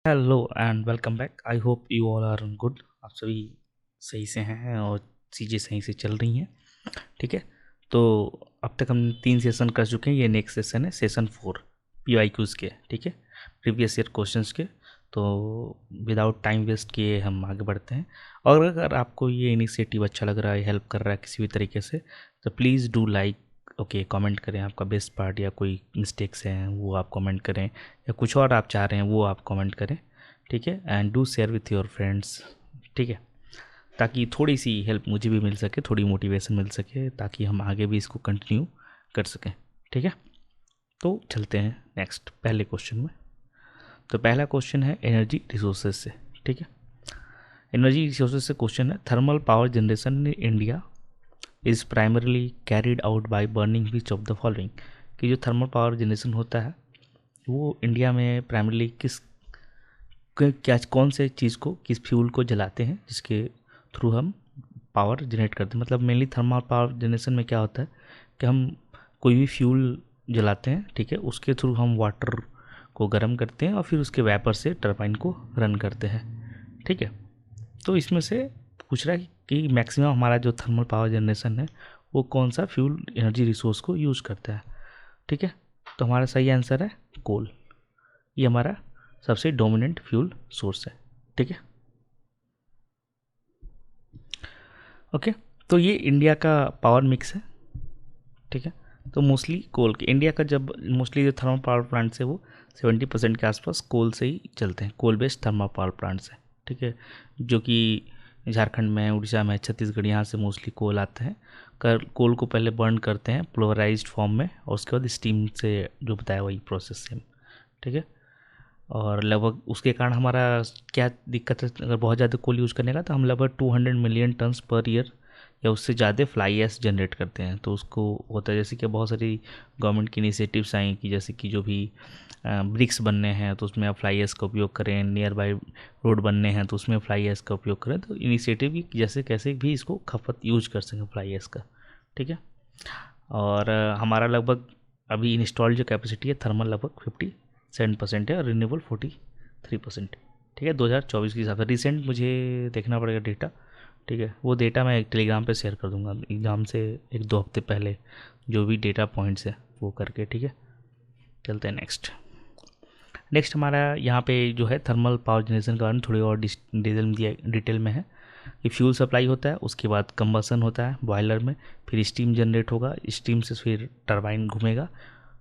Hello and welcome back. I hope you all are good. आप सभी सही से हैं और चीज़ें सही से चल रही हैं। ठीक है, तो अब तक हम 3 सेशन कर चुके हैं। ये नेक्स्ट सेशन है, सेशन 4 PYQs के। ठीक है, प्रीवियस ईयर क्वेश्चंस के। तो विदाउट टाइम वेस्ट किए हम आगे बढ़ते हैं। और अगर आपको ये इनिशिएटिव अच्छा लग रहा है, हेल्प कर रहा है किसी भी तरीके से, तो please do like, okay, comment करें आपका बेस्ट पार्ट या कोई मिस्टेक्स हैं वो आप कमेंट करें, या कुछ और आप चाह रहे हैं वो आप कमेंट करें। ठीक है, and do share with your friends. ठीक है, ताकि थोड़ी सी हेल्प मुझे भी मिल सके, थोड़ी मोटिवेशन मिल सके, ताकि हम आगे भी इसको कंटिन्यू कर सकें। ठीक है, तो चलते हैं नेक्स्ट पहले क्वेश्चन में। तो पहला क्वेश्चन है एनर्जी रिसोर्सेज से। ठीक है, एनर्जी रिसोर्सेज से क्वेश्चन है, thermal power generation in India is primarily carried out by burning which of the following. कि जो थर्मल पावर जनरेशन होता है वो इंडिया में प्राइमरली किस क्या कौन से चीज़ को, किस फ्यूल को जलाते हैं जिसके थ्रू हम पावर जनरेट करते हैं। मतलब मेनली थर्मल पावर जनरेशन में क्या होता है कि हम कोई भी फ्यूल जलाते हैं, ठीक है, उसके थ्रू हम वाटर को गर्म करते हैं और फिर उसके वेपर से टरबाइन को रन करते हैं। ठीक है, तो इसमें से पूछ रहा है कि मैक्सिमम हमारा जो थर्मल पावर जनरेशन है वो कौन सा फ्यूल एनर्जी रिसोर्स को यूज़ करता है। ठीक है, तो हमारा सही आंसर है कोल। ये हमारा सबसे डोमिनेंट फ्यूल सोर्स है। ठीक है, ओके, तो ये इंडिया का पावर मिक्स है। ठीक है, तो मोस्टली कोल के इंडिया का, जब मोस्टली जो थर्मल पावर प्लांट्स है वो 70% के आसपास कोल से ही चलते हैं, coal based thermal power plants हैं। ठीक है, जो कि झारखंड में, उड़ीसा में, छत्तीसगढ़, यहाँ से मोस्टली कोल आते हैं। कोल को पहले बर्न करते हैं प्लोराइज्ड फॉर्म में और उसके बाद स्टीम से, जो बताया वही प्रोसेस सेम। ठीक है, और लगभग उसके कारण हमारा क्या दिक्कत है, अगर बहुत ज़्यादा कोल यूज़ करने का तो हम लगभग 200 मिलियन टन्स पर ईयर या उससे ज़्यादा फ्लाई ऐश जनरेट करते हैं। तो उसको होता है, जैसे कि बहुत सारी गवर्नमेंट की इनिशिएटिव्स आई कि जैसे कि जो भी ब्रिक्स बनने हैं तो उसमें आप फ्लाई ऐश का उपयोग करें, नियर बाई रोड बनने हैं तो उसमें फ्लाई ऐश का उपयोग करें। तो इनिशिएटिव की जैसे कैसे भी इसको खपत यूज कर सकें फ्लाई ऐश का। ठीक है, और हमारा लगभग अभी इंस्टॉल जो कैपेसिटी है थर्मल लगभग 57% है और रिन्यूएबल 43%। ठीक है, 2024 के हिसाब से रिसेंट मुझे देखना पड़ेगा डेटा। ठीक है, वो डेटा मैं टेलीग्राम पे शेयर कर दूंगा एग्ज़ाम से 1-2 हफ्ते पहले, जो भी डेटा पॉइंट्स है वो करके। ठीक है, चलते हैं नेक्स्ट। नेक्स्ट हमारा यहाँ पे जो है थर्मल पावर जनरेशन के बारे में थोड़ी और डिटेल में है कि फ्यूल सप्लाई होता है, उसके बाद कंबसन होता है बॉयलर में, फिर स्टीम जनरेट होगा, स्टीम से फिर टरबाइन घूमेगा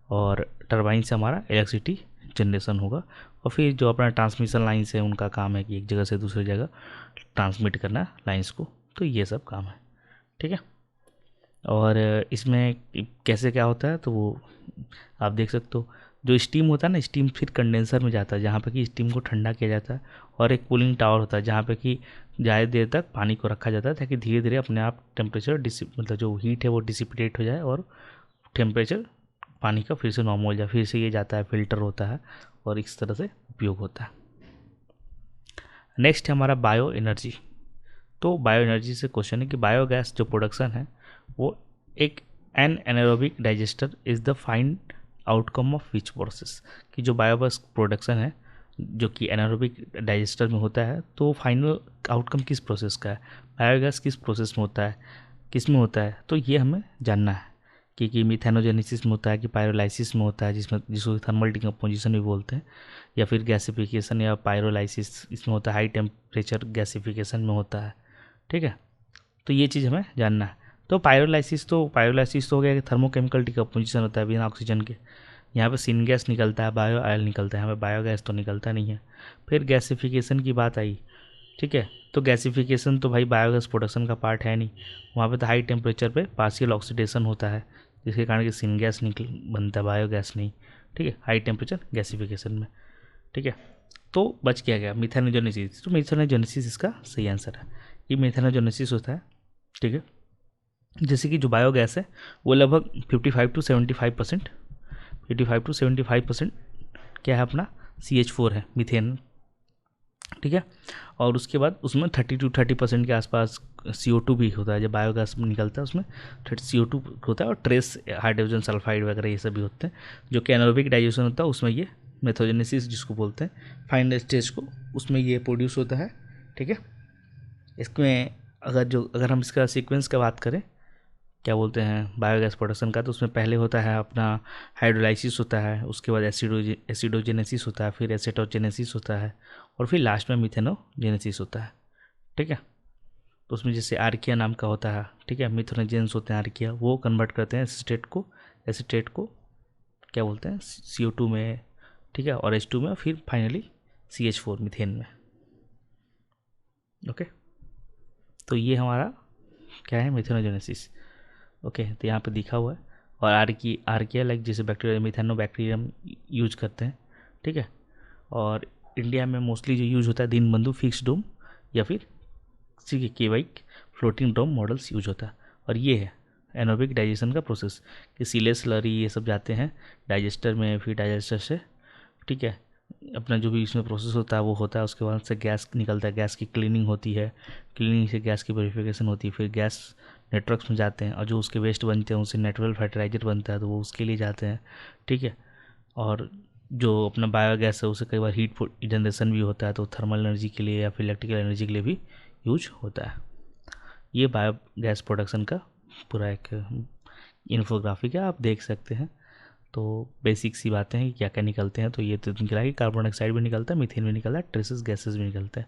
और टरबाइन से हमारा इलेक्ट्रिसिटी जनरेशन होगा। और फिर जो अपना ट्रांसमिशन लाइन्स है उनका काम है कि एक जगह से दूसरी जगह ट्रांसमिट करना लाइन्स को। तो ये सब काम है। ठीक है, और इसमें कैसे क्या होता है तो वो आप देख सकते हो। जो स्टीम होता है ना, स्टीम फिर कंडेंसर में जाता है जहाँ पे कि स्टीम को ठंडा किया जाता है, और एक कूलिंग टावर होता है जहाँ पे कि ज़्यादा देर तक पानी को रखा जाता है ताकि धीरे धीरे अपने आप टेम्परेचर मतलब जो हीट है वो डिसिपेट हो जाए और टेम्परेचर पानी का फिर से नॉर्मल हो जाए। फिर से ये जाता है, फिल्टर होता है और इस तरह से उपयोग होता है। नेक्स्ट है हमारा बायो एनर्जी। तो बायो एनर्जी से क्वेश्चन है कि बायोगैस जो प्रोडक्शन है वो एक an anaerobic digester is the fine outcome of which process. कि जो बायोगैस प्रोडक्शन है जो कि एनारोबिक डाइजेस्टर में होता है, तो फाइनल आउटकम किस प्रोसेस का है, बायोगैस किस प्रोसेस में होता है, किस में होता है, तो ये हमें जानना है। कि मिथेनोजेनेसिस में होता है कि पायरोलाइसिस में होता है, जिसको थर्मल डिकम्पोजिशन भी बोलते हैं, या फिर गैसिफिकेशन या पायरोलाइसिस इसमें होता है, हाई टेम्परेचर गैसिफिकेशन में होता है। ठीक है, तो ये चीज़ हमें जानना है। तो पायरोलाइसिस तो हो गया कि थर्मोकेमिकल डिकम्पोजिशन होता है बिना ऑक्सीजन के। यहाँ पे सिन गैस निकलता है, बायो ऑयल निकलता है, यहाँ पे बायोगैस तो निकलता नहीं है। फिर गैसिफिकेशन की बात आई। ठीक है, तो गैसिफिकेशन तो भाई बायोगैस प्रोडक्शन का पार्ट है नहीं, वहाँ पे तो हाई टेम्परेचर पे पार्शियल ऑक्सीडेशन होता है जिसके कारण कि सिन गैस निकल बनता है, बायोगैस नहीं। ठीक है, हाई टेम्परेचर गैसिफिकेशन में। ठीक है, तो बच क्या गया मिथेनोजेनेसिस। तो मिथेनोजेनेसिस इसका सही आंसर है। ये मिथेनोजेनेसिस होता है। ठीक है, जैसे कि जो बायोगैस है वो लगभग 55 to 75% क्या है अपना CH4 है, मीथेन। ठीक है, और उसके बाद उसमें 30 to 30% के आसपास CO2 भी होता है। जब बायोगैस निकलता है उसमें CO2 होता है और ट्रेस हाइड्रोजन सल्फाइड वगैरह ये सब भी होते हैं। जो कि एनारोबिक डाइजेशन होता है उसमें ये मेथोजेनेसिस जिसको बोलते हैं फाइनल स्टेज को, उसमें ये प्रोड्यूस होता है। ठीक है, इसमें अगर हम इसका सीक्वेंस का बात करें, क्या बोलते हैं बायोगैस प्रोडक्शन का, तो उसमें पहले होता है अपना हाइड्रोलाइसिस होता है, उसके बाद एसिडोजेनेसिस होता है, फिर एसेटोजेनेसिस होता है, और फिर लास्ट में मिथेनोजेनेसिस होता है। ठीक है, तो उसमें जैसे आर्किया नाम का होता है, ठीक है, मिथेनोजेंस होते हैं आर्किया, वो कन्वर्ट करते हैं एसिटेट को क्या बोलते हैं CO2 में, ठीक है, और H2 में, फिर फाइनली CH4 मीथेन में। ओके, तो ये हमारा क्या है, मिथेनोजेनेसिस। ओके, तो यहाँ पे दिखा हुआ है। और आर्किया लाइक जैसे बैक्टीरिया मिथेनोबैक्टीरियम यूज करते हैं। ठीक है, और इंडिया में मोस्टली जो यूज होता है दीनबंधु फिक्स डोम या फिर केवाइक फ्लोटिंग डोम मॉडल्स यूज होता है। और ये है एनोबिक डाइजेशन का प्रोसेस कि सीले स्लरी ये सब जाते हैं डाइजेस्टर में, फिर डाइजेस्टर से, ठीक है, अपना जो भी इसमें प्रोसेस होता है वो होता है, उसके बाद से गैस निकलता है, गैस की क्लीनिंग होती है, क्लीनिंग से गैस की प्योरीफिकेशन होती है, फिर गैस नेटवर्क्स में जाते हैं, और जो उसके वेस्ट बनते हैं उससे नेचुरल फर्टिलाइजर बनता है, तो वो उसके लिए जाते हैं। ठीक है, और जो अपना बायोगैस है उसे कई बार हीट जनरेशन भी होता है, तो थर्मल एनर्जी के लिए या फिर इलेक्ट्रिकल एनर्जी के लिए भी यूज होता है। ये बायोगैस प्रोडक्शन का पूरा एक इन्फोग्राफिक है, आप देख सकते हैं। तो बेसिक सी बातें हैं कि क्या क्या निकलते हैं, तो ये तो निकला कि कार्बन डाइऑक्साइड भी निकलता है, मीथेन भी निकलता है, ट्रेसेस गैसेस भी निकलते हैं।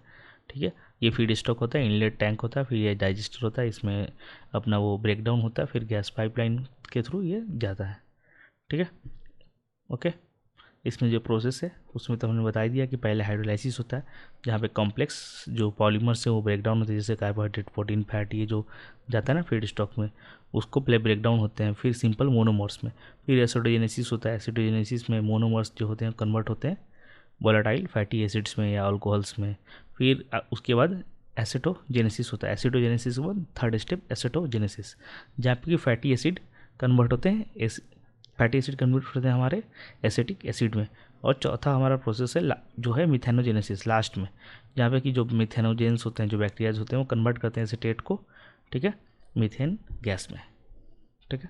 ठीक है, ये फीड स्टॉक होता है, इनलेट टैंक होता है, फिर ये डाइजेस्टर होता है, इसमें अपना वो ब्रेकडाउन होता है, फिर गैस पाइपलाइन के थ्रू ये जाता है। ठीक है, ओके, इसमें जो प्रोसेस है उसमें तो हमने बता ही दिया कि पहले हाइड्रोलाइसिस होता है, जहाँ पे कॉम्प्लेक्स जो पॉलीमर्स है वो ब्रेकडाउन होते हैं, जैसे कार्बोहाइड्रेट, प्रोटीन, फैट, ये जो जाता है ना फीड स्टॉक में, उसको पहले ब्रेकडाउन होते हैं, फिर सिंपल मोनोमर्स में, फिर एसिडोजेनेसिस होता है। एसिडोजेनेसिस में मोनोमर्स जो होते हैं कन्वर्ट होते हैं वोलेटाइल फैटी एसिड्स में या अल्कोहल्स में, फिर उसके बाद एसिटोजेनेसिस होता है। एसिडोजेनेसिस के बाद थर्ड स्टेप एसिटोजेनेसिस, जहाँ पे फैटी एसिड कन्वर्ट होते हैं फैटी एसिड कन्वर्ट होते हैं हमारे एसिटिक एसिड में। और चौथा हमारा प्रोसेस है जो है मिथेनोजेनेसिस लास्ट में, जहाँ पे कि जो मिथेनोजेंस होते हैं, जो बैक्टीरियाज होते हैं, वो कन्वर्ट करते हैं एसिटेट को, ठीक है, मीथेन गैस में। ठीक है,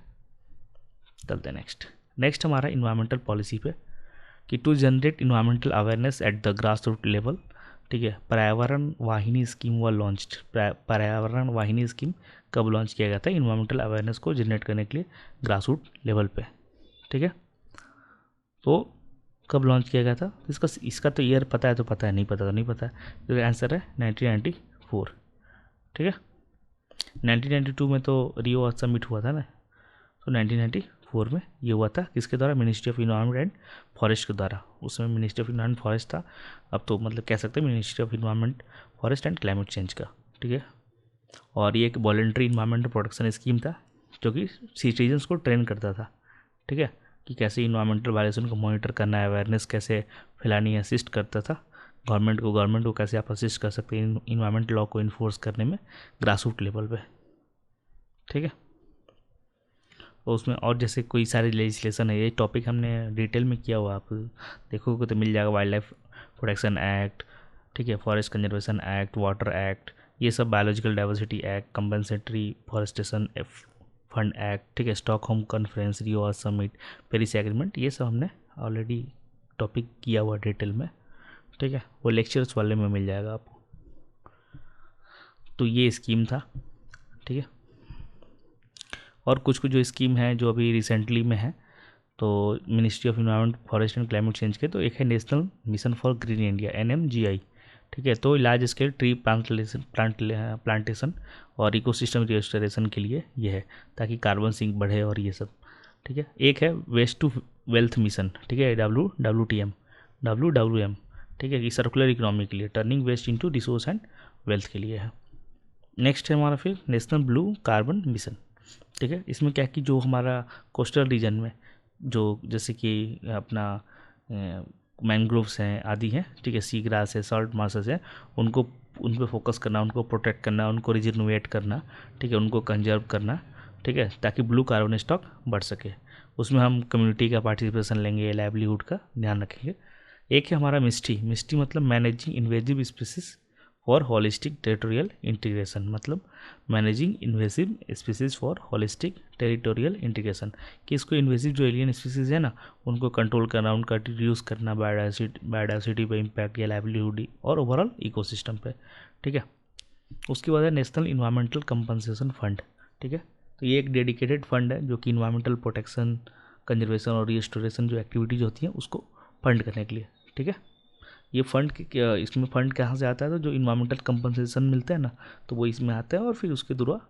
चलते हैं नेक्स्ट हमारा इन्वायरमेंटल पॉलिसी पे, कि to generate environmental awareness at the grass root level. ठीक है, पर्यावरण वाहिनी स्कीम व लॉन्च्ड। पर्यावरण वाहिनी स्कीम कब लॉन्च किया गया था इन्वायरमेंटल अवेयरनेस को जनरेट करने के लिए ग्रास रूट लेवल पे। ठीक है, तो कब लॉन्च किया गया था, इसका तो ईयर पता है तो पता है, नहीं पता तो नहीं पता है, तो आंसर है 1994। ठीक है, 1992 में तो रियो अर्थ समिट हुआ था ना, तो 1994 में ये हुआ था, किसके द्वारा, ministry of environment and forest के द्वारा। उसमें मिनिस्ट्री ऑफ इन्वायरमेंट फॉरेस्ट था, अब तो मतलब कह सकते हैं ministry of environment forest and climate change का। ठीक है, और ये एक वॉलंटरी इन्वायरमेंट प्रोटेक्शन स्कीम था, जो कि सिटीजन्स को ट्रेन करता था। ठीक है, कि कैसे इन्वायरमेंटल वायलेशन को मॉनिटर करना है, अवेयरनेस कैसे फैलानी है, असिस्ट करता था गवर्नमेंट को कैसे आप असिस्ट कर सकते हैं इन्वायरमेंट लॉ को इन्फोर्स करने में ग्रास रूट लेवल पे। ठीक है, और उसमें और जैसे कोई सारे लेजिस्लेशन है, ये टॉपिक हमने डिटेल में किया हुआ, आप देखोगे तो मिल जाएगा, वाइल्ड लाइफ प्रोटेक्शन एक्ट, ठीक है, forest conservation act, water act, ये सब, biological diversity act, compensatory forestation fund act, ठीक है, स्टॉकहोम कॉन्फ्रेंस, रियो अर्थ समिट, पेरिस एग्रीमेंट, ये सब हमने ऑलरेडी टॉपिक किया हुआ डिटेल में। ठीक है, वो लेक्चर्स वाले में मिल जाएगा आपको। तो ये स्कीम था। ठीक है, और कुछ जो स्कीम है जो अभी रिसेंटली में है, तो ministry of environment forest and climate change के, तो एक है national mission for green India NMGI। ठीक है, तो लार्ज स्केल ट्री प्लांटेशन और इकोसिस्टम रिस्टोरेशन के लिए ये है, ताकि कार्बन सिंक बढ़े और ये सब। ठीक है, एक है वेस्ट टू वेल्थ मिशन, ठीक है, WWM, ठीक है, कि सर्कुलर इकोनॉमी के लिए, turning waste into resource and wealth के लिए है। नेक्स्ट है हमारा फिर नेशनल ब्लू कार्बन मिशन। ठीक है, इसमें क्या कि जो हमारा कोस्टल रीजन में जो जैसे कि अपना मैंग्रोव्स हैं आदि हैं, ठीक है, सी ग्रास है, सॉल्ट मार्सेस हैं, उन पर फोकस करना, उनको प्रोटेक्ट करना, उनको रिजर्वेट करना, ठीक है, उनको कंजर्व करना, ठीक है, ताकि ब्लू कार्बन स्टॉक बढ़ सके। उसमें हम कम्युनिटी का पार्टिसिपेशन लेंगे, लाइवलीहुड का ध्यान रखेंगे। एक है हमारा मिस्टी मतलब managing invasive species for holistic territorial integration, मतलब managing invasive species for holistic territorial integration, कि इसको इन्वेसिव जो एलियन स्पीसीज है ना उनको कंट्रोल करना, उनका रिड्यूस करना, बायोडाइवर्सिटी पे इम्पैक्ट या लाइवलीहुड और ओवरऑल इकोसिस्टम पे। ठीक है, उसके बाद है नेशनल इन्वायरमेंटल कंपनसेशन फंड। ठीक है, तो ये एक डेडिकेटेड फंड है जो कि इन्वायरमेंटल प्रोटेक्शन, कंजर्वेशन और रिस्टोरेशन जो एक्टिविटीज होती हैं उसको फंड करने के लिए। ठीक है, ये फंड इसमें फंड कहाँ से आता है, तो जो इन्वायरमेंटल कंपनसेशन मिलता है ना तो वो इसमें आता है और फिर उसके द्वारा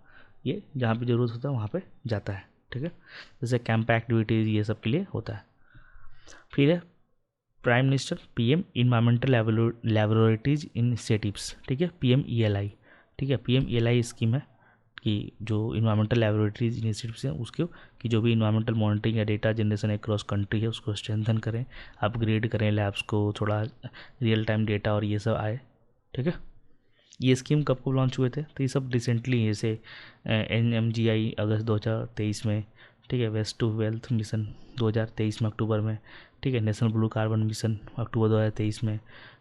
ये जहाँ पे ज़रूरत होता है वहाँ पे जाता है। ठीक है, जैसे कैंप एक्टिविटीज़ ये सब के लिए होता है। फिर है prime minister PM environmental laboratories initiatives. ठीक है, PMELI। ठीक है, PMELI स्कीम है कि जो इन्वायरमेंटल लैबोरेटरीज इनिशिएटिव्स हैं उसके कि जो भी इन्वायरमेंटल मॉनिटरिंग या डेटा जनरेशन अक्रॉस कंट्री है उसको स्ट्रेंथन करें, अपग्रेड करें लैब्स को, थोड़ा रियल टाइम डेटा और ये सब आए। ठीक है, ये स्कीम कब कब लॉन्च हुए थे, तो ये सब रिसेंटली जैसे NMGI अगस्त 2023 में। ठीक है, वेस्ट टू वेल्थ मिशन 2023 में अक्टूबर में। ठीक है, नेशनल ब्लू कार्बन मिशन अक्टूबर 2023 में,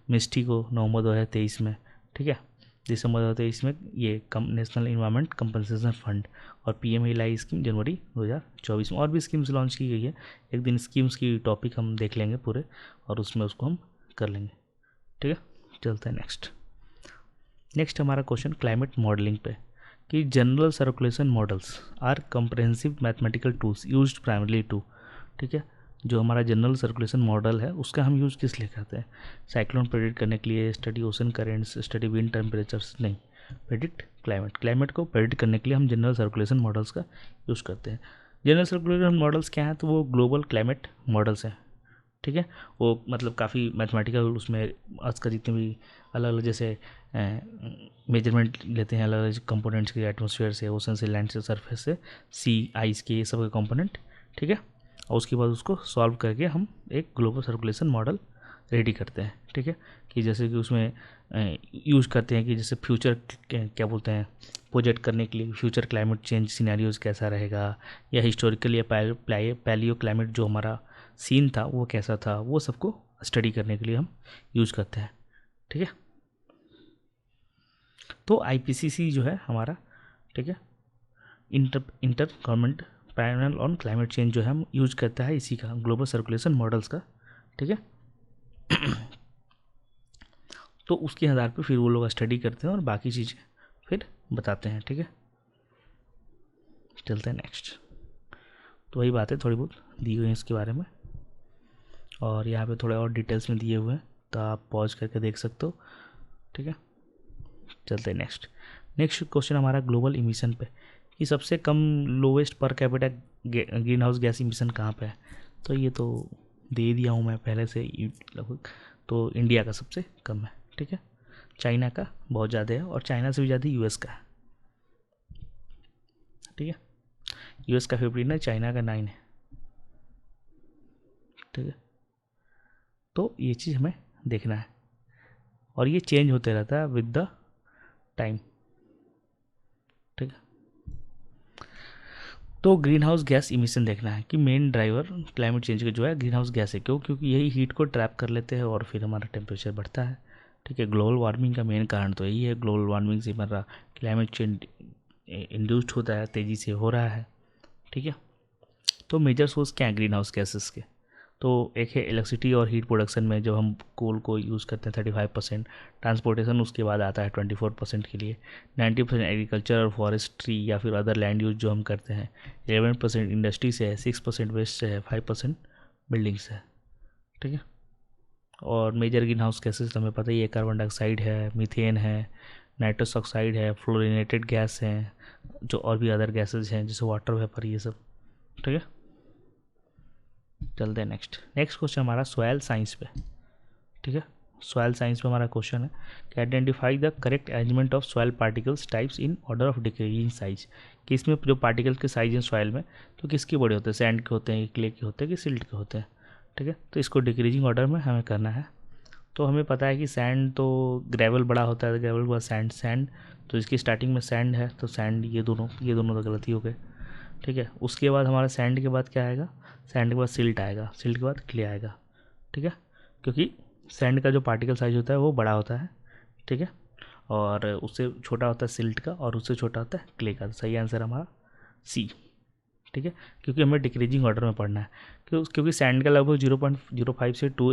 मिस्टी को नवंबर 2023 में। ठीक है, दिसंबर 2023 में ये नेशनल इन्वायरमेंट कंपनसेशन फंड, और PMELI स्कीम जनवरी 2024 में। और भी स्कीम्स लॉन्च की गई है, एक दिन स्कीम्स की टॉपिक हम देख लेंगे पूरे और उसमें उसको हम कर लेंगे। ठीक है, चलते हैं नेक्स्ट हमारा क्वेश्चन क्लाइमेट मॉडलिंग पे, कि general circulation models are comprehensive mathematical tools used primarily to. ठीक है, जो हमारा जनरल सर्कुलेशन मॉडल है उसका हम यूज़ किस लिए करते हैं, साइक्लोन प्रेडिक्ट करने के लिए, study ocean currents, study wind temperatures नहीं, प्रेडिक्ट क्लाइमेट को प्रेडिक्ट करने के लिए हम जनरल सर्कुलेशन मॉडल्स का यूज़ करते हैं। जनरल सर्कुलेशन मॉडल्स क्या हैं, तो वो ग्लोबल क्लाइमेट मॉडल्स हैं। ठीक है, वो मतलब काफ़ी मैथमेटिकल, उसमें आज का जितने भी अलग अलग जैसे मेजरमेंट लेते हैं अलग अलग कंपोनेंट्स के, एटमॉस्फेयर से, ओशन से, लैंड से, सरफेस से, सी आइस के, ये सब के कंपोनेंट। ठीक है, और उसके बाद उसको सॉल्व करके हम एक ग्लोबल सर्कुलेशन मॉडल रेडी करते हैं। ठीक है, कि जैसे कि उसमें यूज़ करते हैं कि जैसे फ्यूचर क्या बोलते हैं प्रोजेक्ट करने के लिए फ्यूचर क्लाइमेट चेंज सिनेरियोज कैसा रहेगा, या हिस्टोरिकल या पैलियो क्लाइमेट जो हमारा सीन था वो कैसा था, वो सबको स्टडी करने के लिए हम यूज़ करते हैं। ठीक है, तो IPCC जो है हमारा, ठीक है, inter government panel on climate change जो है हम यूज करता है इसी का, ग्लोबल सर्कुलेशन मॉडल्स का। ठीक है, तो उसके आधार पे फिर वो लोग स्टडी करते हैं और बाकी चीज़ें फिर बताते हैं। ठीक है, चलते हैं नेक्स्ट। तो वही बातें थोड़ी बहुत दी हुई हैं इसके बारे में, और यहाँ पे थोड़े और डिटेल्स में दिए हुए हैं तो आप पॉज करके देख सकते हो। ठीक है, चलते हैं नेक्स्ट क्वेश्चन हमारा ग्लोबल इमिशन पे, कि सबसे कम लोवेस्ट पर capita green house gas emission कहाँ पे है। तो ये तो दे दिया हूँ मैं पहले से लगभग, तो इंडिया का सबसे कम है। ठीक है, चाइना का बहुत ज़्यादा है, और चाइना से भी ज़्यादा US का है। ठीक है, US का 15 है, चाइना का 9 है। ठीक है, तो ये चीज़ हमें देखना है, और ये चेंज होते रहता है विद द टाइम। ठीक है, तो ग्रीन हाउस गैस इमिशन देखना है कि मेन ड्राइवर क्लाइमेट चेंज का जो है ग्रीन हाउस गैस है। क्योंकि यही हीट को ट्रैप कर लेते हैं और फिर हमारा टेम्परेचर बढ़ता है। ठीक है, ग्लोबल वार्मिंग का मेन कारण तो यही है, ग्लोबल वार्मिंग से हमारा क्लाइमेट चेंज इंड्यूस्ड होता है, तेज़ी से हो रहा है। ठीक है, तो मेजर सोर्स क्या है ग्रीन हाउस गैसेस के, तो एक है इलेक्ट्रिसिटी और हीट प्रोडक्शन में जो हम कोल को यूज़ करते हैं 35%, ट्रांसपोर्टेशन उसके बाद आता है 24% के लिए, 90% एग्रीकल्चर और फॉरेस्ट्री या फिर अदर लैंड यूज जो हम करते हैं, 11% इंडस्ट्री से है, 6% वेस्ट से है, 5% बिल्डिंग से है। ठीक है, और मेजर ग्रीन हाउस गैसेस तो हमें पता ही है, कार्बन डाइऑक्साइड है, मीथेन है, नाइट्रस ऑक्साइड है, फ्लोरिनेटेड गैस हैं, जो और भी अदर गैसेज हैं जैसे वाटर वेपर, ये सब। ठीक है, चलते हैं नेक्स्ट क्वेश्चन हमारा सॉयल साइंस पे। ठीक है, सॉयल साइंस पे हमारा क्वेश्चन है कि identify the correct arrangement of soil particles types in order of decreasing size, कि इसमें जो पार्टिकल्स के साइज हैं सॉयल में तो किसके बड़े होते हैं, सैंड के होते हैं, क्ले के होते हैं, कि सिल्ट के होते हैं। ठीक है, तो इसको डिक्रीजिंग ऑर्डर में हमें करना है। तो हमें पता है कि सैंड तो ग्रेवल बड़ा होता है, ग्रेवल के बाद सैंड, तो इसकी स्टार्टिंग में सैंड है, तो सैंड ये दोनों तो गलती हो गए। ठीक है, उसके बाद हमारा सैंड के बाद क्या आएगा, सैंड के बाद सिल्ट आएगा, सिल्ट के बाद क्ले आएगा। ठीक है, क्योंकि सैंड का जो पार्टिकल साइज होता है वो बड़ा होता है। ठीक है, और उससे छोटा होता है सिल्ट का और उससे छोटा होता है क्ले का। सही आंसर हमारा सी, ठीक है, क्योंकि हमें डिक्रीजिंग ऑर्डर में पढ़ना है। क्योंकि सैंड का लगभग 0.05 से 2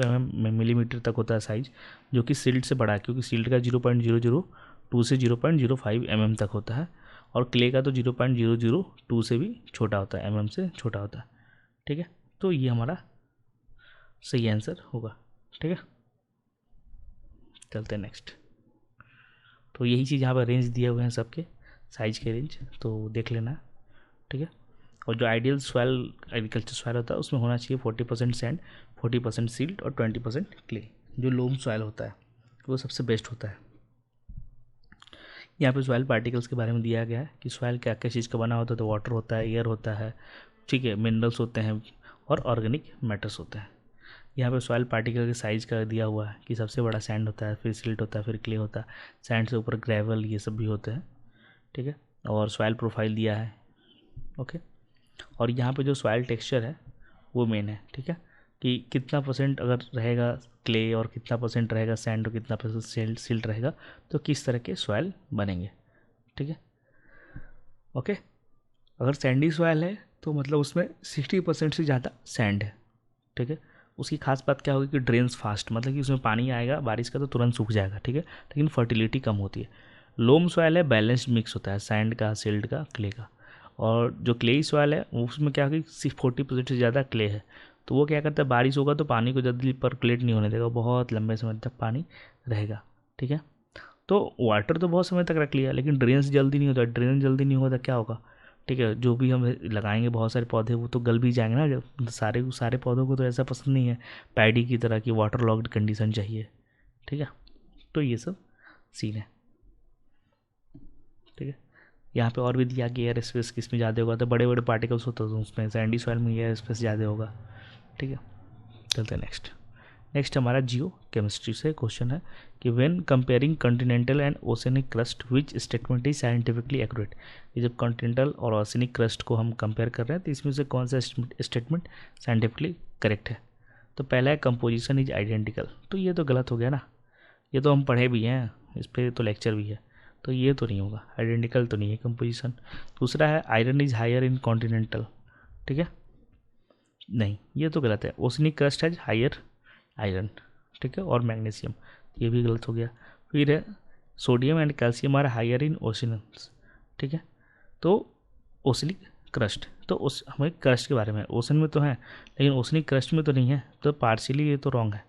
मिलीमीटर तक होता है साइज, जो कि सिल्ट से बड़ा है, क्योंकि सिल्ट का 0.002 से 0.05 तक होता है, और क्ले का तो 0.002 से भी छोटा होता है, से छोटा होता है, ठीक है। तो ये हमारा सही आंसर होगा, ठीक है। चलते हैं नेक्स्ट। तो यही चीज़ यहाँ पर रेंज दिए हुए हैं सबके, साइज के रेंज, तो देख लेना, ठीक है। और जो आइडियल सॉइल एग्रीकल्चर सॉइल होता है उसमें होना चाहिए 40% सैंड, 40% सिल्ट और 20% क्ले। जो लोम सॉइल होता है वो सबसे बेस्ट होता है। यहाँ पे सॉइल पार्टिकल्स के बारे में दिया गया है कि सॉइल क्या क्या चीज़ का बना होता है। तो वाटर होता है, एयर होता है, ठीक है, मिनरल्स होते हैं और ऑर्गेनिक मैटर्स होते हैं। यहाँ पे सॉइल पार्टिकल के साइज़ का दिया हुआ है कि सबसे बड़ा सैंड होता है, फिर सिल्ट होता है, फिर क्ले होता है, सैंड से ऊपर ग्रेवल, ये सब भी होते हैं, ठीक है। और सॉइल प्रोफाइल दिया है, ओके। और यहाँ पे जो सॉइल टेक्सचर है वो मेन है, ठीक है, कि कितना परसेंट अगर रहेगा क्ले और कितना परसेंट रहेगा सैंड और कितना परसेंट सिल्ट रहेगा, तो किस तरह के सॉइल बनेंगे, ठीक है, ओके। अगर सैंडी सॉइल है तो मतलब उसमें 60% से ज़्यादा सैंड है, ठीक है। उसकी खास बात क्या होगी कि ड्रेन्स फास्ट, मतलब कि उसमें पानी आएगा बारिश का तो तुरंत सूख जाएगा, ठीक है, लेकिन फर्टिलिटी कम होती है। लोम सॉइल है, बैलेंस्ड मिक्स होता है सैंड का, सिल्ट का, क्ले का। और जो क्लेई सॉइल है उसमें क्या होगी, सिर्फ 40% से ज़्यादा क्ले है, तो वो क्या करता है, बारिश होगा तो पानी को जल्दी परकुलेट नहीं होने देगा, बहुत लंबे समय तक पानी रहेगा, ठीक है। तो वाटर तो बहुत समय तक रख लिया, लेकिन ड्रेन जल्दी नहीं होता, ड्रेन जल्दी नहीं होता क्या होगा, ठीक है, जो भी हम लगाएंगे बहुत सारे पौधे वो तो गल भी जाएंगे ना, जब सारे पौधों को तो ऐसा पसंद नहीं है पैडी की तरह की वाटर लॉक्ड कंडीशन चाहिए, ठीक है। तो ये सब सीन है, ठीक है। यहाँ पे और भी दिया कि एयर स्पेस किस में ज़्यादा होगा, तो बड़े बड़े पार्टिकल्स होते हैं उसमें, सैंडी सॉइल में एयर स्पेस ज़्यादा होगा, ठीक है। चलते हैं नेक्स्ट हमारा जियो केमिस्ट्री से क्वेश्चन है कि when comparing continental and oceanic crust which statement is scientifically accurate. ये जब कॉन्टिनेंटल और ओशनिक क्रस्ट को हम कंपेयर कर रहे हैं तो इसमें से कौन सा स्टेटमेंट साइंटिफिकली करेक्ट है। तो पहला है कंपोजिशन इज आइडेंटिकल, तो ये तो गलत हो गया ना, ये तो हम पढ़े भी हैं, इस पर तो लेक्चर भी है, तो ये तो नहीं होगा, आइडेंटिकल तो नहीं है कंपोजिशन। दूसरा है iron is higher in continental, ठीक है, नहीं ये तो गलत है। ओशनिक क्रस्ट है हायर आयरन, ठीक है, और मैग्नीशियम, ये भी गलत हो गया। फिर है sodium and calcium are higher in oceans, ठीक है। तो ओशनिक क्रस्ट, तो उस हमें क्रस्ट के बारे में, ओशन में तो है लेकिन ओशनिक क्रस्ट में तो नहीं है, तो पार्शियली ये तो रॉन्ग है,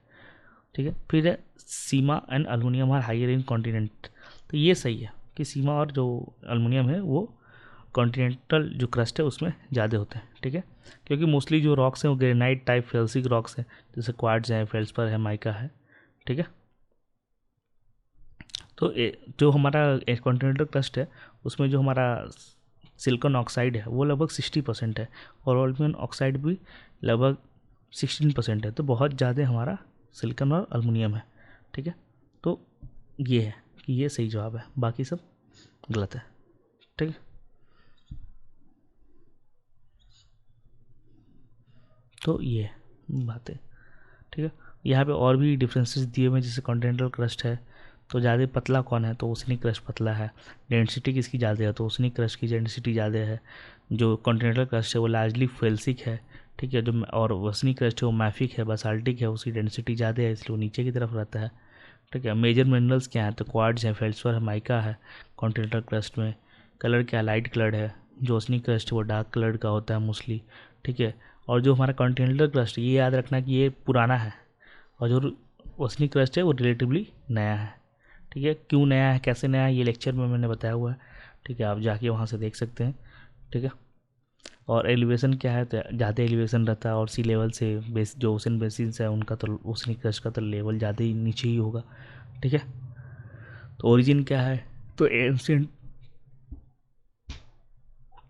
ठीक है। फिर है sima and aluminium are higher in continent, तो ये सही है कि सीमा और जो अल्मोनियम है वो कॉन्टिनेंटल जो क्रस्ट है उसमें ज़्यादा होते हैं, ठीक है, क्योंकि मोस्टली जो रॉक्स हैं वो ग्रेनाइट टाइप फेल्सिक रॉक्स हैं, जैसे क्वार्ट्ज है, फेल्सपर है, माइका है, ठीक है। तो जो हमारा कॉन्टिनेंटल क्रस्ट है उसमें जो हमारा सिलिकॉन ऑक्साइड है वो लगभग 60% है, और अल्मोनियम ऑक्साइड भी लगभग 16% है, तो बहुत ज़्यादा हमारा सिलिकॉन और अल्मोनियम है, ठीक है। तो ये है कि ये सही जवाब है, बाकी सब गलत है, ठीक है। तो ये बात है, ठीक है। यहाँ पे और भी डिफरेंसेस दिए हुए हैं, जैसे कॉन्टिनेंटल क्रस्ट है तो ज़्यादा पतला कौन है, तो ओशनिक क्रस्ट पतला है। डेंसिटी किसकी ज़्यादा है, तो ओशनिक क्रस्ट की डेंसिटी ज़्यादा है। जो कॉन्टिनेंटल क्रस्ट है वो लार्जली फेल्सिक है, ठीक है, जो और ओशनिक क्रस्ट है वो मैफिक है, बासाल्टिक है, उसकी डेंसिटी ज़्यादा है इसलिए वो नीचे की तरफ रहता है, ठीक है। मेजर मिनरल्स क्या है, तो क्वार्ट्ज है, फेल्सफर है, माइका है कॉन्टिनेंटल क्रस्ट में। कलर क्या, लाइट कलर्ड है, जो ओशनिक क्रस्ट है वो डार्क कलर्ड का होता है मोस्टली, ठीक है। और जो हमारा कॉन्टिनेंटल क्रस्ट ये याद रखना कि ये पुराना है, और जो ओशनिक क्रस्ट है वो रिलेटिवली नया है, ठीक है। क्यों नया है, कैसे नया है, ये लेक्चर में मैंने बताया हुआ है, ठीक है, आप जाके वहाँ से देख सकते हैं, ठीक है। और एलिवेशन क्या है, तो ज़्यादा एलिवेशन रहता है, और सी लेवल से बेस जो ओशन बेसिन्स है उनका तो ओशनिक क्रस्ट का तो लेवल ज़्यादा ही नीचे ही होगा, ठीक है। तो ओरिजिन क्या है, तो एंशिएंट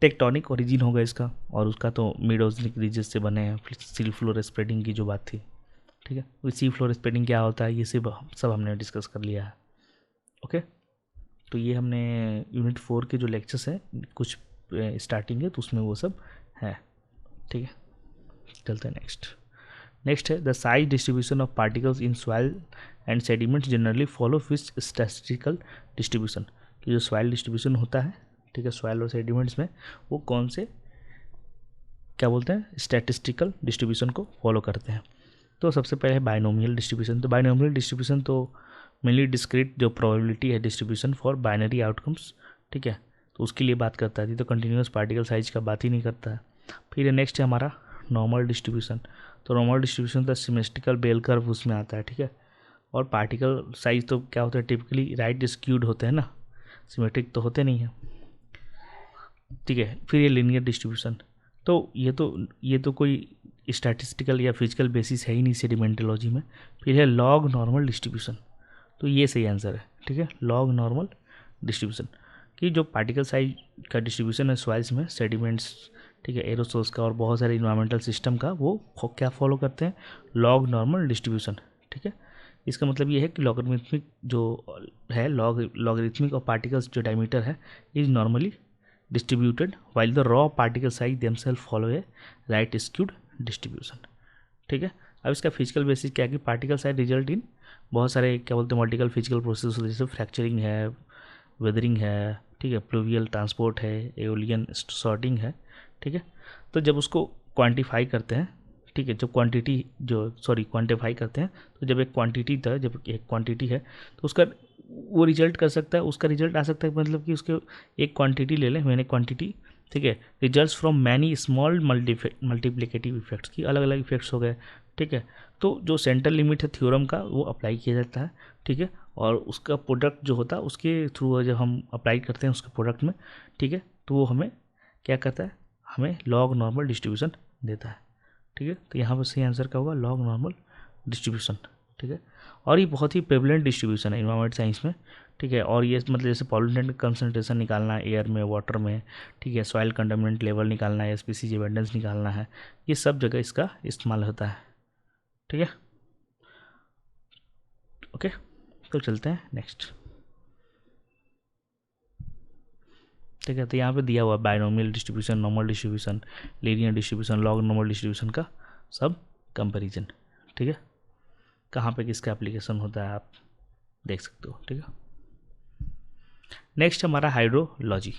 टेक्टोनिक ओरिजिन होगा इसका, और उसका तो मिड ओशनिक रीजन से बने हैं, सी फ्लोर स्प्रेडिंग की जो बात थी, ठीक है। तो सी फ्लोर स्प्रेडिंग क्या होता है ये सब हमने डिस्कस कर लिया है, ओके। तो ये हमने यूनिट 4 के जो लेक्चर्स हैं कुछ स्टार्टिंग है तो उसमें वो सब है, ठीक है। चलते हैं नेक्स्ट है the size distribution of particles in soil and sediments generally follow which statistical distribution, कि जो सॉइल डिस्ट्रीब्यूशन होता है, ठीक है, सॉइल और सेडिमेंट्स में वो कौन से क्या बोलते हैं स्टैटिस्टिकल डिस्ट्रीब्यूशन को फॉलो करते हैं। तो सबसे पहले है बाइनोमियल डिस्ट्रीब्यूशन। तो बाइनोमियल डिस्ट्रीब्यूशन तो मेनली डिस्क्रीट जो प्रोबेबिलिटी है डिस्ट्रीब्यूशन फॉर बाइनरी आउटकम्स, ठीक है, तो उसके लिए बात करता है। तो कंटिन्यूस पार्टिकल साइज का बात ही नहीं करता है। फिर नेक्स्ट है हमारा नॉर्मल डिस्ट्रीब्यूशन। तो नॉर्मल डिस्ट्रीब्यूशन तो सिमेट्रिकल बेल कर्व उसमें आता है, ठीक है, और पार्टिकल साइज तो क्या होता है टिपिकली राइट स्क्यूड होते हैं ना, सिमेट्रिक तो होते नहीं हैं, ठीक है। फिर ये लीनियर डिस्ट्रीब्यूशन, तो ये तो कोई स्टैटिस्टिकल या फिजिकल बेसिस है ही नहीं सेडिमेंटोलॉजी में। फिर है लॉग नॉर्मल डिस्ट्रीब्यूशन, तो ये सही आंसर है, ठीक है, लॉग नॉर्मल डिस्ट्रीब्यूशन, कि जो पार्टिकल साइज का डिस्ट्रीब्यूशन है सॉइल्स में, सेडिमेंट्स, ठीक है, एरोसोल्स का और बहुत सारे इन्वायरमेंटल सिस्टम का, वो क्या फॉलो करते हैं लॉग नॉर्मल डिस्ट्रीब्यूशन, ठीक है। इसका मतलब ये है कि लॉगरिथमिक जो है लॉगरिथमिक और पार्टिकल्स जो डायमीटर है is normally distributed while the raw particle size themselves follow a right skewed distribution, ठीक है। अब इसका फिजिकल बेसिस क्या है कि पार्टिकल साइज रिजल्ट इन बहुत सारे क्या बोलते हैं मल्टीपल फिजिकल प्रोसेस, जैसे फ्रैक्चरिंग है, वेदरिंग है, ठीक है, प्लूवियल ट्रांसपोर्ट है, एओलियन सॉर्टिंग है, ठीक है। तो जब उसको क्वांटिफाई करते हैं, ठीक है, जब क्वांटिफाई करते हैं, तो जब एक क्वांटिटी है तो उसका वो रिजल्ट कर सकता है, उसका रिजल्ट आ सकता है, मतलब कि उसके एक क्वांटिटी ले लें, मैंने क्वांटिटी, ठीक है, results from many small multiplicative effects की अलग अलग इफेक्ट्स हो गए, ठीक है। तो जो सेंट्रल लिमिट है थ्योरम का वो अप्लाई किया जाता है, ठीक है, और उसका प्रोडक्ट जो होता है उसके थ्रू जब हम अप्लाई करते हैं उसके प्रोडक्ट में, ठीक है, तो वो हमें क्या करता है, हमें लॉग नॉर्मल डिस्ट्रीब्यूशन देता है, ठीक है। तो यहाँ पर सही आंसर क्या होगा लॉग नॉर्मल डिस्ट्रीब्यूशन, ठीक है। और ये बहुत ही प्रेवलेंट डिस्ट्रीब्यूशन है इन्वायरमेंट साइंस में, ठीक है, और ये मतलब जैसे पॉल्यूटेंट कंसनट्रेशन निकालना है एयर में, वाटर में, ठीक है, सॉइल कंटामिनेंट लेवल निकालना है, स्पीसीज एविडेंस निकालना है, ये सब जगह इसका इस्तेमाल होता है, ठीक है, ओके। तो चलते हैं नेक्स्ट, ठीक है। तो यहाँ पे दिया हुआ binomial distribution, normal distribution, linear distribution, log normal distribution का सब कंपैरिजन, ठीक है, कहाँ पे किसका एप्लीकेशन होता है आप देख सकते हो, ठीक है। नेक्स्ट हमारा hydrology,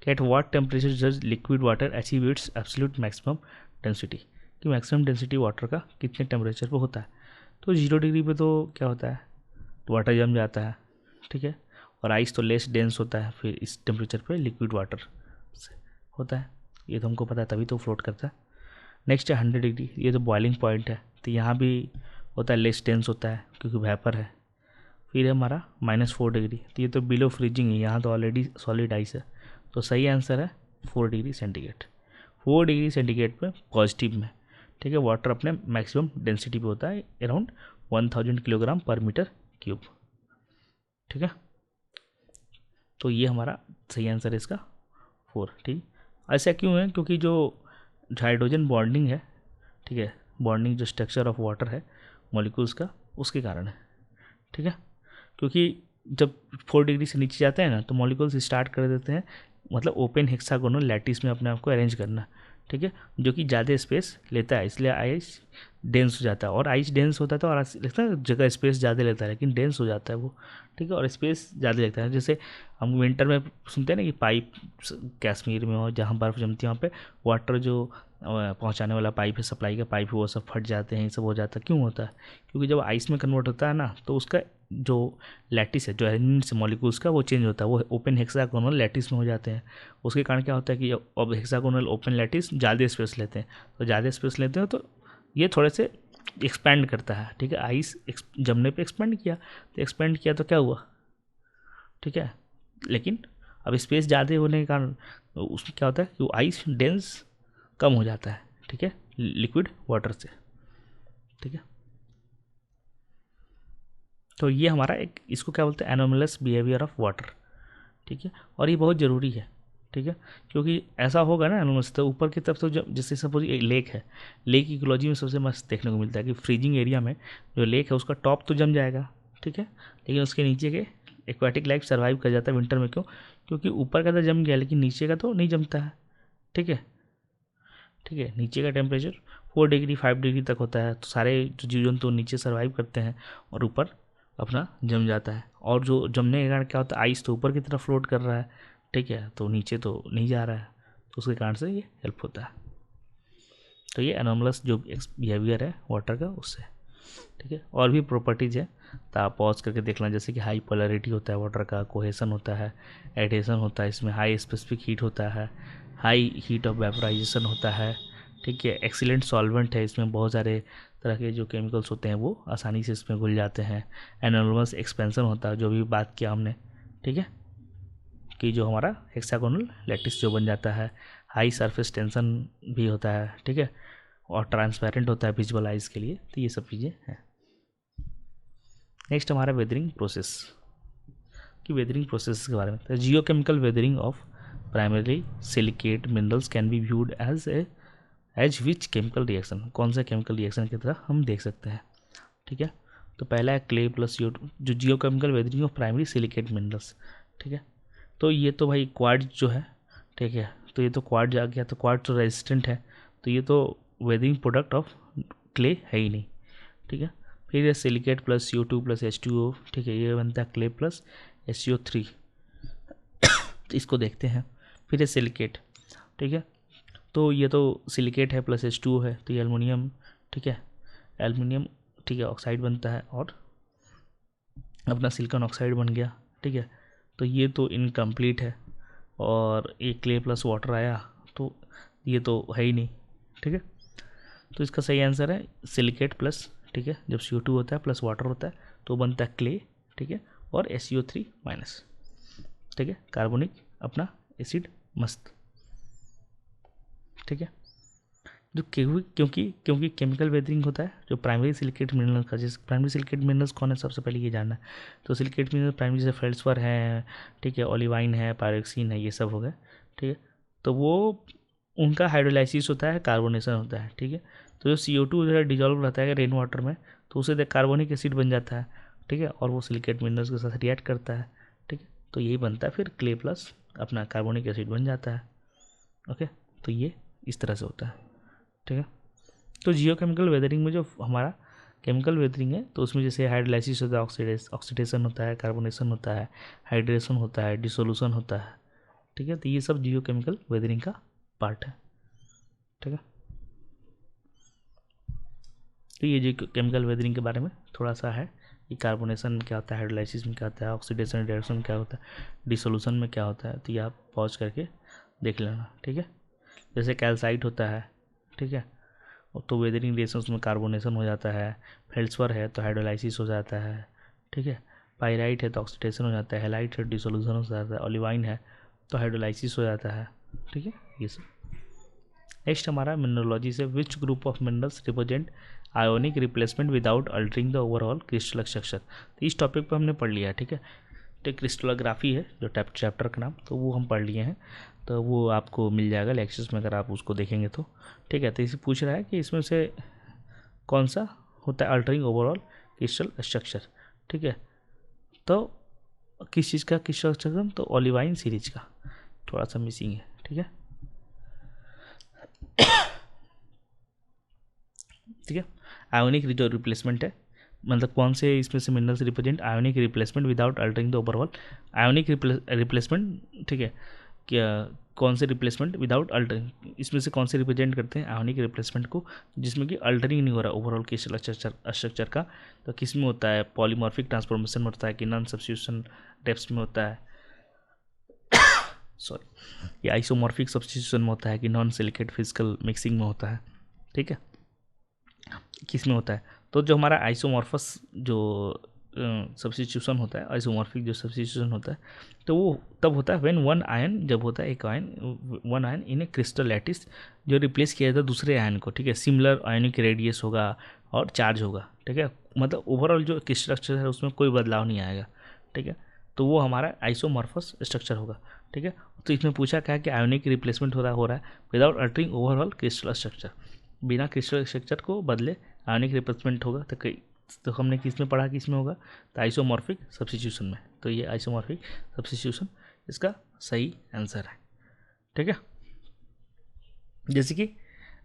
at what temperature does liquid water achieve it's absolute maximum density, कि मैक्सिमम डेंसिटी वाटर का कितने टेम्परेचर पे होता है। तो 0 डिग्री पे तो क्या होता है वाटर जम जाता है, ठीक है, और आइस तो लेस डेंस होता है, फिर इस टेम्परेचर पे लिक्विड वाटर से होता है, ये तो हमको पता है, तभी तो फ्लोट करता है। नेक्स्ट है 100 डिग्री, ये तो बॉइलिंग पॉइंट है, तो यहाँ भी होता है लेस डेंस होता है क्योंकि वेपर है। फिर है हमारा -4 डिग्री, तो ये तो बिलो फ्रीजिंग है, यहाँ तो ऑलरेडी सॉलिड आइस है, तो सही आंसर है 4 डिग्री सेंटीग्रेड। 4 डिग्री सेंटीग्रेड पे पॉजिटिव में, ठीक है, वाटर अपने मैक्सिमम डेंसिटी पे होता है अराउंड 1000 किलोग्राम पर मीटर क्यूब, ठीक है। तो ये हमारा सही आंसर है इसका 4, ठीक। ऐसा क्यों है, क्योंकि जो हाइड्रोजन बॉन्डिंग है, ठीक है, बॉन्डिंग जो स्ट्रक्चर ऑफ वाटर है मॉलिक्यूल्स का, उसके कारण है, ठीक है। क्योंकि जब 4 डिग्री से नीचे जाते हैं ना तो मॉलिक्यूल्स स्टार्ट कर देते हैं मतलब ओपन हेक्सागोनल लैटिस में अपने आप को अरेंज करना, ठीक है, जो कि ज़्यादा स्पेस लेता है, इसलिए आइस डेंस हो जाता है, और आइस डेंस होता है तो और लगता है जगह स्पेस ज़्यादा लेता है, लेकिन डेंस हो जाता है वो, ठीक है, और स्पेस ज़्यादा लगता है। जैसे हम विंटर में सुनते हैं ना कि पाइप कश्मीर में हो जहाँ बर्फ़ जमती है वहाँ पे वाटर जो पहुँचाने वाला पाइप है, सप्लाई का पाइप है, वो सब फट जाते हैं, ये सब हो जाता है। क्यों होता है, क्योंकि जब आइस में कन्वर्ट होता है ना तो उसका जो लैटिस है, जो अरेंजमेंट मॉलिक्यूल्स का, वो चेंज होता है, वो ओपन हेक्सागोनल लैटिस में हो जाते हैं। उसके कारण क्या होता है कि अब हेक्सागोनल ओपन लैटिस ज़्यादा स्पेस लेते हैं, तो ज़्यादा स्पेस लेते हैं तो ये थोड़े से एक्सपेंड करता है, ठीक है। आइस जमने पे एक्सपेंड किया, तो एक्सपेंड किया तो क्या हुआ, ठीक है, लेकिन अब स्पेस ज़्यादा होने के कारण उसमें क्या होता है कि वो आइस डेंस कम हो जाता है, ठीक है, लिक्विड वाटर से, ठीक है। तो ये हमारा एक इसको क्या बोलते हैं एनोमलस बिहेवियर ऑफ वाटर, ठीक है, और ये बहुत ज़रूरी है, ठीक है, क्योंकि ऐसा होगा ना एनोमलस तो ऊपर की तरफ तो जब जैसे सपोज एक लेक है, लेक इकोलॉजी में सबसे मस्त देखने को मिलता है कि फ्रीजिंग एरिया में जो लेक है उसका टॉप तो जम जाएगा, ठीक है, लेकिन उसके नीचे के एक्वाटिक लाइफ सर्वाइव कर जाता है विंटर में। क्यों, क्योंकि ऊपर का तो जम गया लेकिन नीचे का तो नहीं जमता है, ठीक है, ठीक है, नीचे का टेम्परेचर 4 डिग्री 5 डिग्री तक होता है, तो सारे जो जीव जंतु नीचे सर्वाइव करते हैं और ऊपर अपना जम जाता है। और जो जमने के कारण क्या होता है, आइस तो ऊपर की तरफ फ्लोट कर रहा है, ठीक है, तो नीचे तो नहीं जा रहा है, तो उसके कारण से ये हेल्प होता है। तो ये एनोमलस जो बिहेवियर है वाटर का उससे, ठीक है। और भी प्रॉपर्टीज़ है तो आप पॉज करके देख लें, जैसे कि हाई पोलैरिटी होता है वाटर का, कोहेसन होता है, एडेशन होता है, इसमें हाई स्पेसिफिक हीट होता है, हाई हीट ऑफ वेपराइजेशन होता है, ठीक है। एक्सीलेंट सॉल्वेंट है, इसमें बहुत सारे तरह के जो केमिकल्स होते हैं वो आसानी से इसमें घुल जाते हैं। एनोमलस एक्सपेंशन होता है, जो भी बात किया हमने, ठीक है, कि जो हमारा हेक्सागोनल लैटिस जो बन जाता है। हाई सरफेस टेंशन भी होता है, ठीक है, और ट्रांसपेरेंट होता है विजुअल आइज के लिए। तो ये सब चीज़ें हैं। नेक्स्ट हमारा वेदरिंग प्रोसेस, कि वेदरिंग प्रोसेस के बारे में। तो geochemical weathering of primary silicate minerals can be viewed as which chemical reaction, कौन सा केमिकल रिएक्शन की तरह हम देख सकते हैं, ठीक है। तो पहला है क्ले प्लस CO2, जो geochemical weathering of primary silicate minerals, ठीक है। तो ये तो भाई क्वार्ट्ज जो है, ठीक है, तो ये तो क्वार्ट्ज आ गया, तो क्वार्ट्ज तो रेजिस्टेंट है, तो ये तो वेदरिंग प्रोडक्ट ऑफ क्ले है ही नहीं, ठीक है। फिर ये silicate plus CO2 plus H2O, ठीक है, ये बनता है क्ले प्लस SCO3, तो इसको देखते हैं। फिर ये सिलिकेट, ठीक है, तो ये तो सिलिकेट है प्लस H2O है, तो ये एलुमिनियम, ठीक है, एलुमिनियम, ठीक है, ऑक्साइड बनता है और अपना सिलिकॉन ऑक्साइड बन गया, ठीक है। तो ये तो इनकम्प्लीट है, और एक क्ले प्लस वाटर आया, तो ये तो है ही नहीं, ठीक है। तो इसका सही आंसर है सिलिकेट प्लस, ठीक है, जब CO2 होता है प्लस वाटर होता है तो बनता है क्ले, ठीक है, और SCO3 माइनस, ठीक है, कार्बोनिक अपना एसिड मस्त, ठीक है। जो क्योंकि केमिकल वेदरिंग होता है जो प्राइमरी सिलिकेट मिनरल का, जैसे प्राइमरी सिलिकेट मिनरल्स कौन है सबसे पहले ये जानना है। तो सिलिकेट मिनरल प्राइमरी जैसे फेल्ड्सपार है, ठीक है, ओलिवाइन है, पायरोक्सिन है, ये सब हो गए, ठीक है। तो वो उनका हाइड्रोलाइसिस होता है, कार्बोनेशन होता है, ठीक है। तो जो CO2 जो है डिजॉल्व रहता है रेन वाटर में, तो उसे कार्बोनिक एसिड बन जाता है, ठीक है, और वो सिलिकेट मिनरल्स के साथ रिएक्ट करता है, ठीक है, तो यही बनता है फिर क्ले प्लस अपना कार्बोनिक एसिड बन जाता है। ओके, तो ये इस तरह से होता है, ठीक है। तो जियोकेमिकल वेदरिंग में जो हमारा केमिकल वेदरिंग है, तो उसमें जैसे हाइड्रोलाइसिस होता है, ऑक्सीडेशन होता है, कार्बोनेशन होता है, हाइड्रेशन होता है, डिसोल्यूशन होता है, ठीक है। तो ये सब जियोकेमिकल वेदरिंग का पार्ट है, ठीक है। तो ये जो केमिकल वेदरिंग के बारे में थोड़ा सा है कि कार्बोनेशन में क्या होता है, हाइड्रोलाइसिस में क्या होता है, ऑक्सीडेशन रिडक्शन में क्या होता है, डिसोल्यूशन में क्या होता है, तो ये आप पॉज करके देख लेना, ठीक है। जैसे कैल्साइट होता है, ठीक है, तो वेदरिंग रिएक्शंस में कार्बोनेशन हो जाता है, फेल्ड्सपार है तो हाइड्रोलाइसिस हो जाता है, ठीक है, पाइराइट है तो ऑक्सीडेशन हो जाता है, हेलाइट है डिसोल्यूशन हो जाता है, ओलिवाइन है तो हाइड्रोलाइसिस हो जाता है, ठीक है, ये सब। नेक्स्ट हमारा मिनरोलॉजी से, which group of minerals represent ionic replacement without altering the overall crystal structure. तो इस टॉपिक पर हमने पढ़ लिया है, ठीक है। तो क्रिस्टलोग्राफी है जो चैप्टर का नाम, तो वो हम पढ़ लिए हैं, तो वो आपको मिल जाएगा लेक्चर्स में अगर आप उसको देखेंगे तो, ठीक है। तो इसे पूछ रहा है कि इसमें से कौन सा होता है अल्टरिंग ओवरऑल क्रिस्टल स्ट्रक्चर, ठीक है। तो किस चीज़ का क्रिस्टल स्ट्रक्चर, तो ओलिवाइन सीरीज का थोड़ा सा मिसिंग है, ठीक है, ठीक है। आयोनिक जो रिप्लेसमेंट है, मतलब कौन से इसमें से minerals represent ionic replacement without altering the overall ionic replacement, ठीक है, क्या कौन से रिप्लेसमेंट विदाउट अल्टरिंग, इसमें से कौन से रिप्रेजेंट करते हैं आयोनिक रिप्लेसमेंट को, जिसमें कि अल्टरिंग नहीं हो रहा ओवरऑल क्रिस्टल स्ट्रक्चर का। तो किस में होता है, पॉलीमॉर्फिक ट्रांसफॉर्मेशन में होता है कि नॉन सब्स्टिट्यूशन डेप्स में होता है, सॉरी, ये आइसोमॉर्फिक सब्स्टिट्यूशन में होता है कि नॉन सिलिकेट फिजिकल मिक्सिंग में होता है, ठीक है, किस में होता है। तो जो हमारा आइसोमॉर्फस जो सब्स्टिट्यूशन होता है, आइसोमॉर्फिक जो सब्स्टिट्यूशन होता है, तो वो तब होता है व्हेन वन आयन, जब होता है एक आयन, वन आयन इन ए क्रिस्टल लैटिस, जो रिप्लेस किया जाता है दूसरे आयन को, ठीक है, सिमिलर आयनिक रेडियस होगा और चार्ज होगा, ठीक है, मतलब ओवरऑल जो क्रिस्टल स्ट्रक्चर है उसमें कोई बदलाव नहीं आएगा, ठीक है, तो वो हमारा आइसोमॉर्फस स्ट्रक्चर होगा, ठीक है। तो इसमें पूछा क्या है कि आयोनिक रिप्लेसमेंट हो रहा है without altering overall crystal structure, बिना क्रिस्टल स्ट्रक्चर को बदले आयोनिक रिप्लेसमेंट होगा। तो हमने किस में पढ़ा, किस में होगा, तो आइसोमॉर्फिक सब्स्टिट्यूशन में। तो ये आइसोमॉर्फिक सब्स्टिट्यूशन इसका सही आंसर है, ठीक है। जैसे कि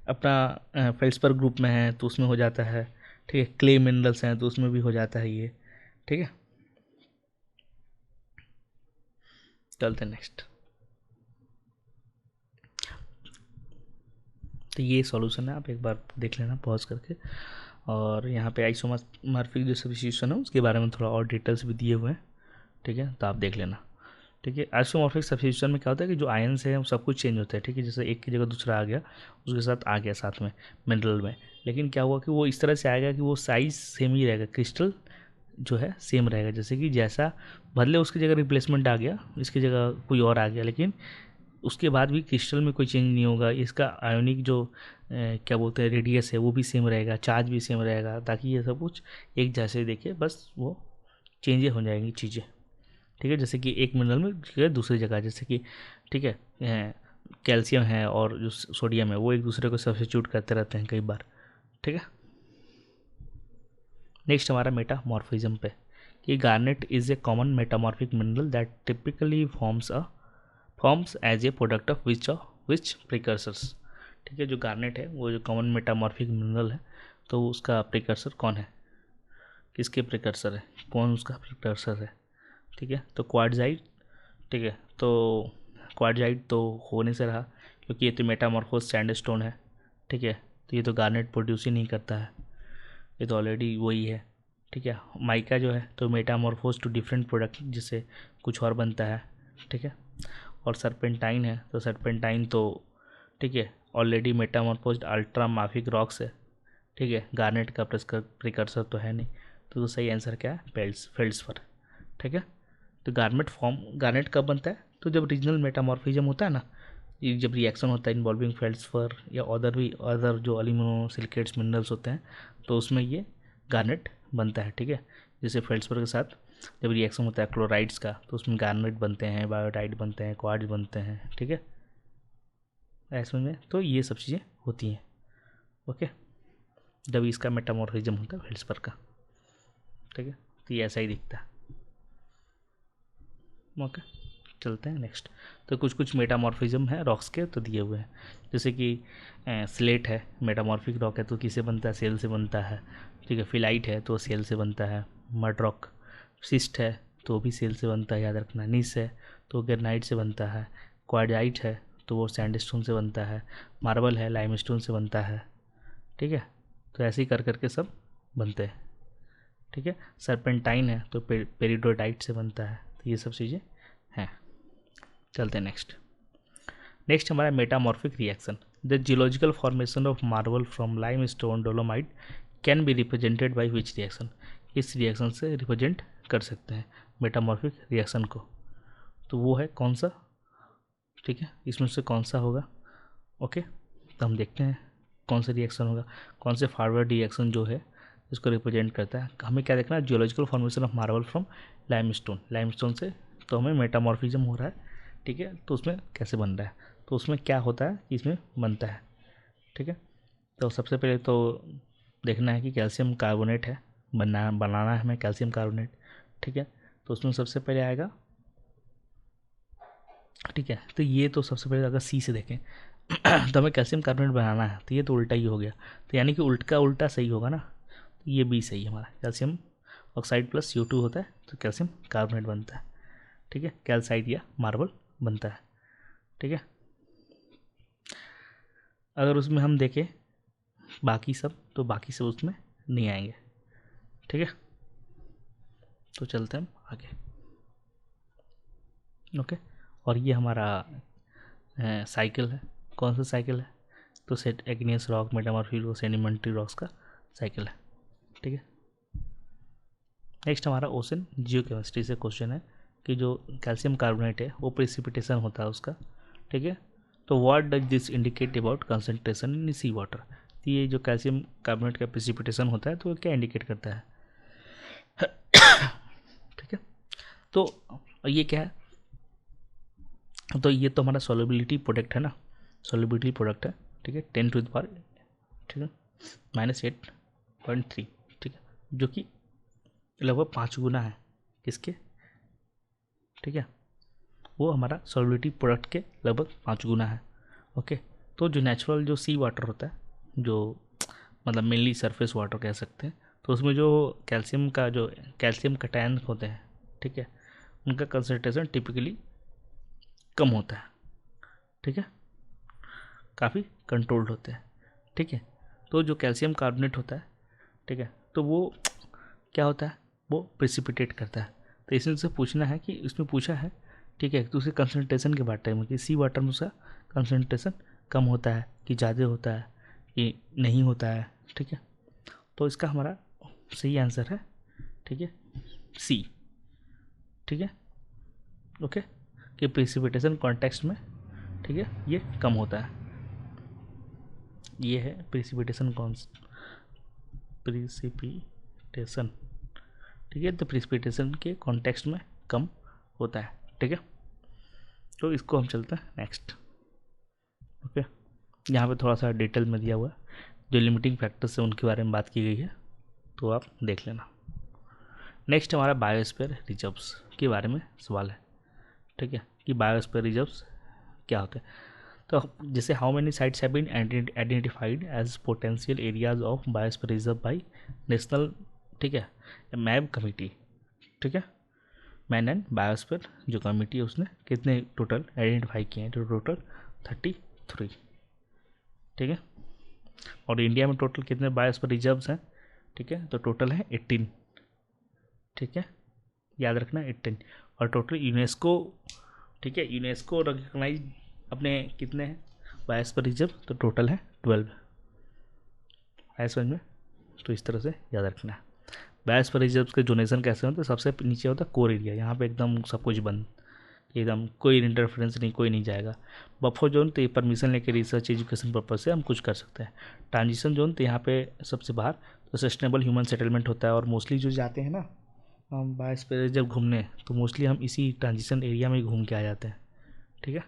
अपना फेल्सपर ग्रुप में है तो उसमें हो जाता है, ठीक है। क्ले मिनरल्स हैं तो उसमें भी हो जाता है ये, ठीक है। चलते हैं नेक्स्ट। तो ये सॉल्यूशन है, आप एक बार देख लेना पॉज करके। और यहाँ पे आइसोमॉर्फिक जो सब्स्टिट्यूशन है उसके बारे में थोड़ा और डिटेल्स भी दिए हुए हैं, ठीक है, तो आप देख लेना, ठीक है। आइसोमॉर्फिक सब्स्टिट्यूशन में क्या होता है कि जो आयंस है वो सब कुछ चेंज होता है, ठीक है। जैसे एक की जगह दूसरा आ गया, उसके साथ आ गया साथ में मिनरल में, लेकिन क्या हुआ कि वो इस तरह से आएगा कि वो साइज सेम ही रहेगा, क्रिस्टल जो है सेम रहेगा। जैसे कि जैसा बदले उसकी जगह रिप्लेसमेंट आ गया, इसकी जगह कोई और आ गया, लेकिन उसके बाद भी क्रिस्टल में कोई चेंज नहीं होगा। इसका आयोनिक जो क्या बोलते हैं रेडियस है वो भी सेम रहेगा, चार्ज भी सेम रहेगा, ताकि ये सब कुछ एक जैसे दिखे, बस वो चेंजेस हो जाएंगी चीज़ें, ठीक है। जैसे कि एक मिनरल में दूसरी जगह, जैसे कि ठीक है कैल्शियम है और जो सोडियम है वो एक दूसरे को सब्स्टिट्यूट करते रहते हैं कई बार, ठीक है। नेक्स्ट हमारा मेटामॉर्फिज्म पे, कि garnet is a common metamorphic mineral that typically forms as a product of which precursors, ठीक है। जो गार्नेट है वो जो कॉमन मेटामॉर्फिक मिनरल है, तो उसका प्रिकर्सर कौन है, किसके प्रिकर्सर है, कौन उसका प्रिकर्सर है, ठीक है। तो क्वार्ट्जाइट, ठीक है। तो क्वार्ट्जाइट तो होने से रहा, क्योंकि ये तो मेटामॉर्फोस सैंडस्टोन है, ठीक है। तो ये तो गार्नेट प्रोड्यूस ही नहीं करता है, ये तो ऑलरेडी वही है, ठीक है। माइका जो है तो मेटामॉर्फोस टू डिफरेंट प्रोडक्ट, जिससे कुछ और बनता है, ठीक है। और सरपेंटाइन है तो सरपेंटाइन तो ठीक है ऑलरेडी मेटामॉर्फोस्ड अल्ट्रा माफिक रॉक्स है, ठीक है। गार्नेट का प्रिकर्सर तो है नहीं, तो सही आंसर क्या है, फेल्ड्सपर, ठीक है। तो गार्नेट कब बनता है, तो जब रीजनल मेटामॉर्फिज्म होता है ना, ये जब रिएक्शन होता है इन्वॉल्विंग फेल्ड्सपर या अदर जो एल्यूमिनो सिलिकेट्स मिनरल्स होते हैं, तो उसमें ये गार्नेट बनता है, ठीक है। जैसे फेल्ड्सपर के साथ जब रिएक्शन होता है क्लोराइड्स का, तो उसमें गार्नेट बनते हैं, बायोटाइट बनते हैं, क्वार्ट्ज बनते हैं, ठीक है। ऐसे में तो ये सब चीज़ें होती हैं, ओके, जब इसका मेटामॉर्फिज्म होता है फेल्ड्सपर का, ठीक है। तो ये ऐसा ही दिखता है, ओके। चलते हैं नेक्स्ट। तो कुछ कुछ मेटामॉर्फिज्म है रॉक्स के तो दिए हुए हैं, जैसे कि स्लेट है, मेटामॉर्फिक रॉक है तो किसे बनता है, सेल से बनता है, ठीक है। फिलाइट है तो सेल से बनता है। मड रॉक, सिस्ट है तो भी सेल से बनता है, याद रखना। नीस है तो ग्रेनाइट से बनता है। क्वार्जाइट है तो वो सैंडस्टोन से बनता है। मार्बल है लाइमस्टोन से बनता है, ठीक है। तो ऐसे ही कर करके सब बनते हैं, ठीक है। सरपेंटाइन है तो पेरिडोटाइट से बनता है, तो ये सब चीज़ें हैं। चलते हैं नेक्स्ट हमारा metamorphic reaction. The geological formation of marble from lime stone dolomite can be represented by which reaction, इस रिएक्शन से रिप्रेजेंट कर सकते हैं मेटामॉर्फिक रिएक्शन को, तो वो है कौन सा, ठीक है। इसमें से कौन सा होगा, ओके। तो हम देखते हैं कौन सा रिएक्शन होगा, कौन से फॉरवर्ड रिएक्शन जो है इसको रिप्रेजेंट करता है। हमें क्या देखना है, geological formation of marble from limestone से तो हमें मेटामॉर्फिज्म हो रहा है, ठीक है। तो उसमें कैसे बन रहा है, तो उसमें क्या होता है कि इसमें बनता है, ठीक है। तो सबसे पहले तो देखना है कि कैल्शियम कार्बोनेट है, बनाना है हमें कैल्शियम कार्बोनेट, ठीक है। तो उसमें सबसे पहले आएगा, ठीक है। तो ये तो सबसे पहले अगर सी से देखें तो हमें कैल्शियम कार्बोनेट बनाना है, तो ये तो उल्टा ही हो गया, तो यानी कि उल्ट का उल्टा सही होगा ना, तो ये बी सही है हमारा। कैल्शियम ऑक्साइड प्लस CO2 होता है तो कैल्शियम कार्बोनेट बनता है, ठीक है। कैल्साइट या मार्बल बनता है, ठीक है। अगर उसमें हम देखें बाकी सब, तो बाकी सब उसमें नहीं आएंगे, ठीक है। तो चलते हैं हम आगे, ओके। और ये हमारा साइकिल है, कौन सा साइकिल है, तो सेट एग्नियस रॉक मेटामॉर्फिक और सेडिमेंट्री रॉक्स का साइकिल है, ठीक है। नेक्स्ट हमारा ओशन जियो केमिस्ट्री से क्वेश्चन है कि जो कैल्शियम कार्बोनेट है वो प्रेसिपिटेशन होता है उसका, ठीक है। तो what does this indicate about concentration in sea water, तो ये जो कैल्शियम कार्बोनेट का प्रेसिपिटेशन होता है तो क्या इंडिकेट करता है, ठीक है। तो ये क्या है, तो ये तो हमारा सॉल्युबिलिटी प्रोडक्ट है ना, सॉल्युबिलिटी प्रोडक्ट है, ठीक है। 10⁻, ठीक है, -8.3, ठीक है, जो कि लगभग 5 गुना है किसके, ठीक है। वो हमारा सॉल्युबिलिटी प्रोडक्ट के लगभग 5 गुना है, ओके। तो जो नेचुरल जो सी वाटर होता है, जो मतलब मेनली सरफेस वाटर कह सकते हैं, तो उसमें जो कैल्शियम कटायन होते हैं, ठीक है, उनका कंसंट्रेशन टिपिकली कम होता है, ठीक है, काफ़ी कंट्रोल्ड होते हैं, ठीक है। तो जो कैल्शियम कार्बोनेट होता है, ठीक है, तो वो क्या होता है, वो प्रेसिपिटेट करता है। तो इसमें से पूछना है कि उसमें पूछा है, ठीक है, तो उसके कंसंट्रेशन के बारे में कि सी वाटर में उसका कंसंट्रेशन कम होता है कि ज़्यादा होता है कि नहीं होता है, ठीक है। तो इसका हमारा सही आंसर है, ठीक है, सी, ठीक है, ओके, कि प्रेसिपिटेशन कॉन्टेक्स्ट में, ठीक है, ये कम होता है। ये है प्रेसिपिटेशन प्रेसिपिटेशन, ठीक है, तो प्रेसिपिटेशन के कॉन्टेक्स्ट में कम होता है, ठीक है। तो इसको हम चलते हैं नेक्स्ट, ओके। यहाँ पे थोड़ा सा डिटेल में दिया हुआ है, जो लिमिटिंग फैक्टर्स है उनके बारे में बात की गई है, तो आप देख लेना। नेक्स्ट हमारा बायोस्फीयर रिजर्व्स के बारे में सवाल है, ठीक है, कि बायोस्फीयर रिजर्व्स क्या होते हैं। तो जैसे how many sites have been identified as potential areas of biosphere reserve by national, ठीक है, मैब कमेटी, ठीक है, मैन एंड बायोस्फीयर जो कमेटी है उसने कितने टोटल आइडेंटिफाई किए हैं, तो टोटल 33, ठीक है। और इंडिया में टोटल कितने बायोस्फीयर रिजर्व्स हैं, ठीक है, तो टोटल है 18, ठीक है, याद रखना 18। और टोटल यूनेस्को, ठीक है, यूनेस्को रिकॉग्नाइज अपने कितने हैं बायोस्फीयर रिजर्व, तो टोटल है 12, है समझ में। तो इस तरह से याद रखना है। बायोस्फीयर रिजर्व के डोनेशन कैसे होते हैं, सबसे नीचे होता है कोर एरिया, यहाँ पे एकदम सब कुछ बंद, एकदम कोई इंटरफेरेंस नहीं, कोई नहीं जाएगा। बफर जोन तो ये परमिशन लेके रिसर्च एजुकेशन पर्पज से हम कुछ कर सकते हैं। ट्रांजिशन जोन तो यहाँ पे सबसे बाहर तो सस्टेनेबल ह्यूमन सेटलमेंट होता है, और मोस्टली जो जाते हैं ना हम बायोस्फीयर रिजर्व घूमने, तो मोस्टली हम इसी ट्रांजिशन एरिया में घूम के आ जाते हैं, ठीक है।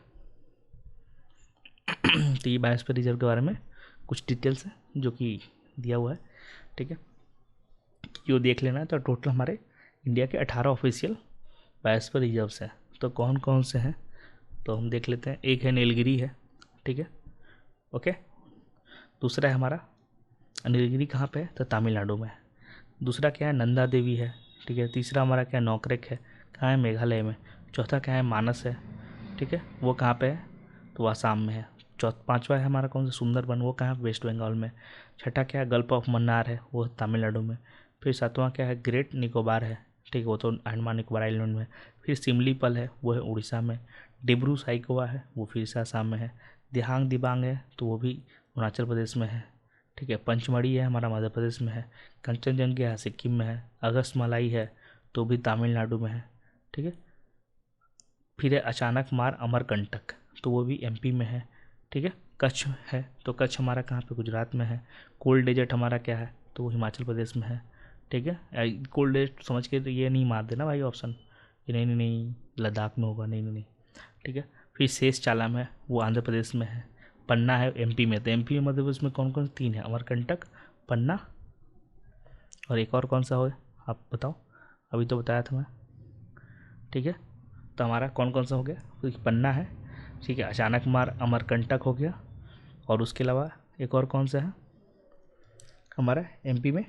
तो ये बायोस्फीयर रिजर्व के बारे में कुछ डिटेल्स है जो कि दिया हुआ है, ठीक है, यो देख लेना है। तो टोटल हमारे इंडिया के 18 ऑफिशियल बायोस्फीयर रिजर्व्स हैं। तो कौन कौन से हैं, तो हम देख लेते हैं। एक है नीलगिरी है, ठीक है, ओके। दूसरा है हमारा नीलगिरी कहाँ पे है, तो तमिलनाडु में है। दूसरा क्या है, नंदा देवी है, ठीक है। तीसरा हमारा क्या है, नौकरेक है, कहाँ है, मेघालय में। चौथा क्या है, मानस है, ठीक है, वो कहाँ पे है, तो वो आसाम में है। पांचवा है हमारा कौन सा, सुंदरबन, वो कहाँ है, वेस्ट बंगाल में। छठा क्या है, गल्फ ऑफ मन्नार है, वो तमिलनाडु में। फिर सातवां क्या है, ग्रेट निकोबार है, ठीक है, वो तो अंडमान निकोबार आइलैंड में। फिर सिमलीपल है, वो है उड़ीसा में। डिब्रू साइकोवा है, वो फिर से आसाम में है। दिहांग दिबांग है, तो वो भी अरुणाचल प्रदेश में है, ठीक है। पंचमढ़ी है हमारा मध्य प्रदेश में है। कंचनजंगा है, सिक्किम में है। अगस्त मलाई है, तो भी तमिलनाडु में है, ठीक है। फिर है अचानक मार अमरकंटक, तो वो भी एमपी में है, ठीक है। कच्छ है, तो कच्छ हमारा कहाँ पे, गुजरात में है। कोल्ड डेजर्ट हमारा क्या है, तो वो हिमाचल प्रदेश में है, ठीक है। कोल्ड डेजर्ट समझ के तो ये नहीं मार देना भाई ऑप्शन, कि नहीं नहीं नहीं लद्दाख में होगा, नहीं नहीं नहीं, ठीक है। फिर शेष चालम है, वो आंध्र प्रदेश में है। पन्ना है एमपी में, तो एमपी में मध्य प्रदेश में कौन कौन से 3 है, अमरकंटक, पन्ना, और एक और कौन सा हो, आप बताओ, अभी तो बताया था मैं, ठीक है। तो हमारा कौन कौन सा हो गया, तो पन्ना है, ठीक है, अचानक मार अमरकंटक हो गया, और उसके अलावा एक और कौन सा है हमारा एमपी में,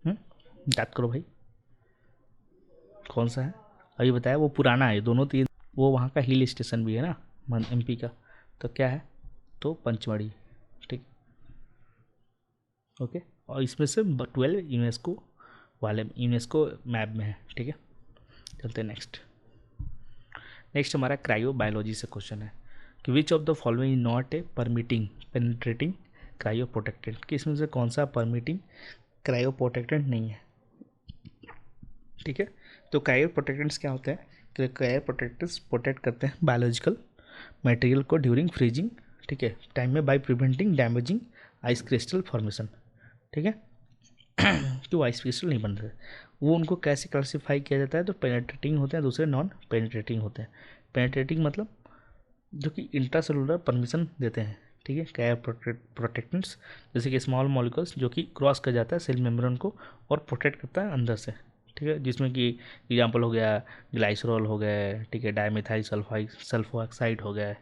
याद करो भाई, कौन सा है, अभी बताया, वो पुराना है दोनों, तो ये वो वहाँ का हिल स्टेशन भी है ना एमपी का, तो क्या है, तो पंचमढ़ी, ठीक, ओके। और इसमें से 12 यूनेस्को वाले यूनेस्को मैप में है, ठीक है। चलते हैं नेक्स्ट हमारा क्रायोबायोलॉजी से क्वेश्चन है कि विच of the following not a permitting penetrating cryo protectant, कि इसमें से कौन सा परमिटिंग क्रायो प्रोटेक्टेंट नहीं है, ठीक है। तो क्रायो प्रोटेक्टेंट्स क्या होते हैं, क्रायो प्रोटेक्टेंट्स प्रोटेक्ट करते हैं बायोलॉजिकल मटेरियल को ड्यूरिंग फ्रीजिंग, ठीक है, टाइम में, by preventing damaging ice crystal formation, ठीक है। क्यों आइस क्रिस्टल नहीं बन रहे, वो उनको कैसे क्लासीफाई किया जाता है, तो पेनिट्रेटिंग होते हैं, दूसरे नॉन पेनिट्रेटिंग होते हैं। पेनिट्रेटिंग मतलब जो कि इंट्रासेलुलर परमिशन देते हैं, ठीक है, क्रायो प्रोटेक्टेंट्स, जैसे कि स्मॉल मॉलिक्यूल्स जो कि क्रॉस कर जाता है सेल मेम्ब्रेन को और प्रोटेक्ट करता है अंदर से, ठीक है, जिसमें कि एग्जांपल हो गया ग्लाइसरॉल हो गया, ठीक है, डाइमेथाइल सल्फोऑक्साइड हो गया,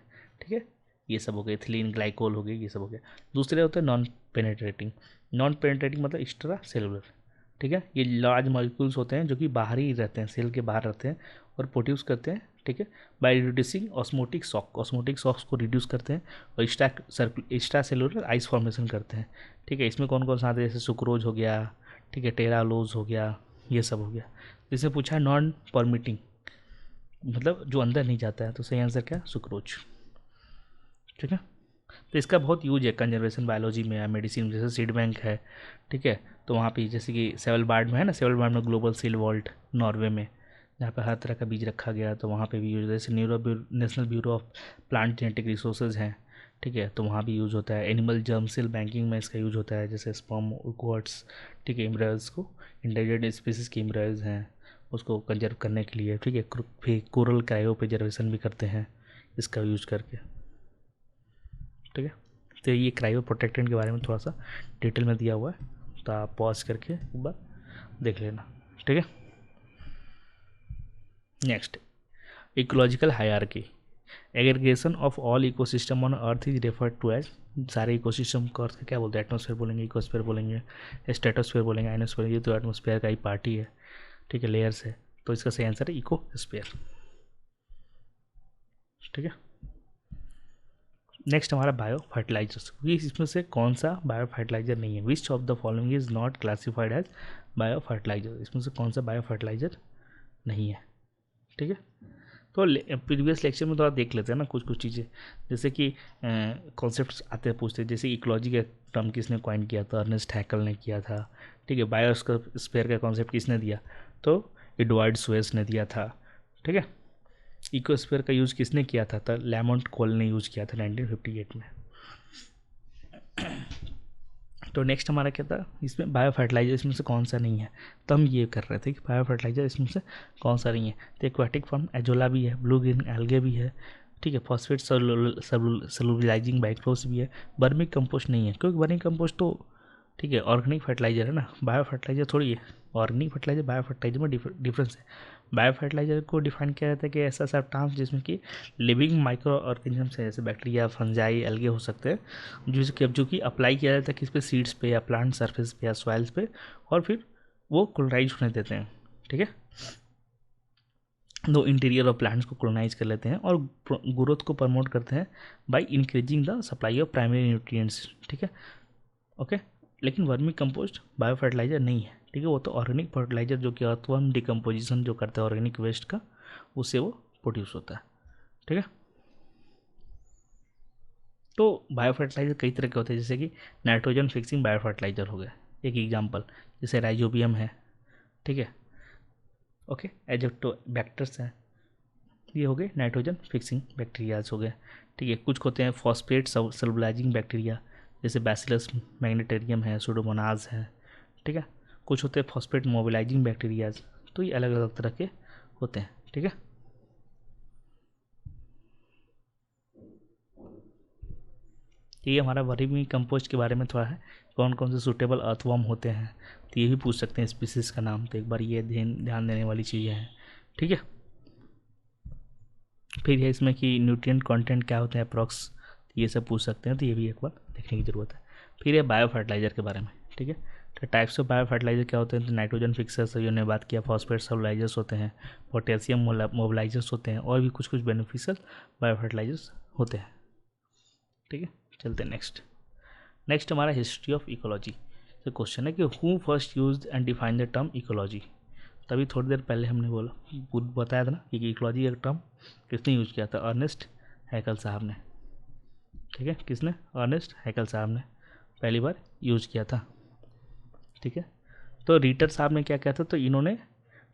ठीक है, ये सब हो गए, एथिलीन ग्लाइकोल हो गए, ये सब हो गया। दूसरे होते हैं नॉन पेनेट्रेटिंग। नॉन पेनेट्रेटिंग मतलब एक्स्ट्रा सेलुलर, ठीक है, ये लार्ज मॉलिक्यूल्स होते हैं जो कि बाहर ही रहते हैं, सेल के बाहर रहते हैं और प्रोड्यूस करते हैं, ठीक है, by reducing osmotic shock, osmotic shocks को रिड्यूस करते हैं और एक्स्ट्रा सेलुलर आइस फॉर्मेशन करते हैं, ठीक है। इसमें कौन कौन सा आते हैं, जैसे सुक्रोज हो गया, ठीक है, टेरालोज हो गया, ये सब हो गया। जिससे पूछा है नॉन परमिटिंग मतलब जो अंदर नहीं जाता है, तो सही आंसर क्या, सुक्रोज, ठीक है। तो इसका बहुत यूज है कंजर्वेशन बायोलॉजी में या मेडिसिन में, जैसे सीड बैंक है, ठीक है, तो वहाँ पे जैसे कि सेवलबार्ड में है ना, सेवलबार्ड में ग्लोबल सीड वॉल्ट नॉर्वे में, जहाँ पे हर तरह का बीज रखा गया, तो वहाँ पे भी यूज, जैसे national bureau of plant genetic resources हैं, ठीक है, तो वहाँ भी यूज़ होता है। एनिमल जर्म सेल बैंकिंग में इसका यूज होता है, जैसे स्पर्म क्वार्ट्स, ठीक है, एम्ब्रॉयज को, इंडेंजर्ड स्पीसीज के एम्ब्रॉयज हैं उसको कंजर्व करने के लिए, ठीक है, फिर कोरल क्रायो प्रिजर्वेशन भी करते हैं इसका यूज करके, ठीक है। तो ये क्रायो प्रोटेक्टेंट के बारे में थोड़ा सा डिटेल में दिया हुआ है, तो आप पॉज करके एक बार देख लेना, ठीक है। Next, ecological hierarchy, aggregation of all ecosystem on earth is referred to as, सारे इकोसिस्टम को अर्थ क्या बोलते हैं, एटमॉस्फेयर बोलेंगे, इकोस्फेयर बोलेंगे, स्ट्रेटोस्फेयर बोलेंगे, आयनोस्फेयर, ये तो एटमॉस्फेयर का ही पार्टी है, ठीक है, लेयर्स है, तो इसका सही आंसर है इकोस्फेयर, ठीक है। नेक्स्ट हमारा बायो फर्टिलाइजर्स, इसमें से कौन सा बायो फर्टिलाइजर नहीं है, which of the following is not classified as bio fertilizer, इसमें से कौन सा बायो फर्टिलाइजर नहीं है, ठीक है। तो प्रीवियस लेक्चर में तो आप देख लेते हैं ना कुछ कुछ चीज़ें, जैसे कि कॉन्सेप्ट्स आते हैं पूछते हैं, जैसे इकोलॉजी का टर्म किसने कॉइन किया था, अर्नेस्ट हैकल ने किया था, ठीक है, बायोस्फीयर का कॉन्सेप्ट किसने दिया, तो एडवर्ड स्वेस ने दिया था, ठीक है। इकोस्फीयर का यूज़ किसने किया था, तो लैमोंट कोल ने यूज़ किया था 1958 में। तो नेक्स्ट हमारा क्या था, इसमें बायो फर्टिलाइजर इसमें से कौन सा नहीं है, तो हम ये कर रहे थे कि बायो फर्टिलाइजर इसमें से कौन सा नहीं है, तो एक्वाटिक फॉर्म एजोला भी है, ब्लू ग्रीन एल्गे भी है, ठीक है, फॉस्फेट सेलुलाइजिंग माइक्रोब्स भी है, बर्मी कंपोस्ट नहीं है, क्योंकि बर्मी कंपोस्ट तो ठीक है ऑर्गेनिक फर्टिलाइजर है ना, बायो फर्टिलाइजर थोड़ी है, ऑर्गेनिक फर्टिलाइजर बायो फर्टिलाइजर में डिफरेंस है। बायो फर्टिलाइजर को डिफाइन किया जाता है कि ऐसा सब टर्म्स जिसमें कि लिविंग माइक्रो ऑर्गेनिजम्स है, जैसे बैक्टीरिया, फंजाई, एल्गे हो सकते हैं, जो कि अप्लाई किया जाता है किस पे, सीड्स पे या प्लांट सरफेस पे या सॉइल्स पे, और फिर वो कोलोनाइज होने देते हैं, ठीक है, दो इंटीरियर ऑफ प्लांट्स को कोलोनाइज कर लेते हैं और ग्रोथ को प्रमोट करते हैं by increasing the supply of primary nutrients, ठीक है, ओके। लेकिन वर्मी कंपोस्ट बायो फर्टिलाइजर नहीं है, ठीक है, वो तो ऑर्गेनिक फर्टिलाइजर जो कि अर्थवर्म डिकम्पोजिशन जो करता है ऑर्गेनिक वेस्ट का, उससे वो प्रोड्यूस होता है, ठीक है। तो बायो फर्टिलाइजर कई तरह के होते हैं, जैसे कि नाइट्रोजन फिक्सिंग बायो फर्टिलाइजर हो गया एक एग्जांपल, जैसे राइजोबियम है, ठीक है, ओके, एजोटोबैक्टर्स हैं, ये हो गए नाइट्रोजन फिक्सिंग बैक्टीरियाज हो गए, ठीक है। कुछ होते हैं फॉस्फेट सेलुलाइजिंग बैक्टीरिया, जैसे बैसिलस मैग्नेटेरियम है, सूडोमोनाज है, ठीक है। कुछ होते हैं फॉस्फेट मोबिलाइजिंग बैक्टीरियाज, तो ये अलग अलग तरह के होते हैं, ठीक है। ये हमारा वर्मी कंपोस्ट के बारे में थोड़ा है, कौन कौन से सूटेबल अर्थवर्म होते हैं, तो ये भी पूछ सकते हैं स्पीसीज का नाम, तो एक बार ये ध्यान देने वाली चीज़ें हैं, ठीक है। फिर है इसमें कि न्यूट्रिएंट कंटेंट क्या होते हैं अप्रॉक्स, ये सब पूछ सकते हैं, तो ये भी एक बार देखने की ज़रूरत है। फिर है बायो फर्टिलाइजर के बारे में, ठीक है, तो टाइप्स ऑफ बायो फर्टिलाइजर क्या होते हैं, तो नाइट्रोजन फिक्सर्स जो ने बात किया, फॉस्फेट स्टेबलाइजर्स होते हैं, पोटेशियम मोबिलाइजर्स होते हैं, और भी कुछ कुछ बेनिफिशियल बायो फर्टिलाइजर्स होते हैं, ठीक है। चलते हैं नेक्स्ट हमारा हिस्ट्री ऑफ इकोलॉजी। तो क्वेश्चन है कि who first used and define the term ecology, तभी थोड़ी देर पहले हमने बताया था ना कि इकोलॉजी का टर्म किसने यूज़ किया था, अर्नेस्ट हैकल साहब ने, ठीक है, किसने, अर्नेस्ट हैकल साहब ने पहली बार यूज़ किया था, ठीक है। तो रीटर साहब ने क्या किया था, तो इन्होंने,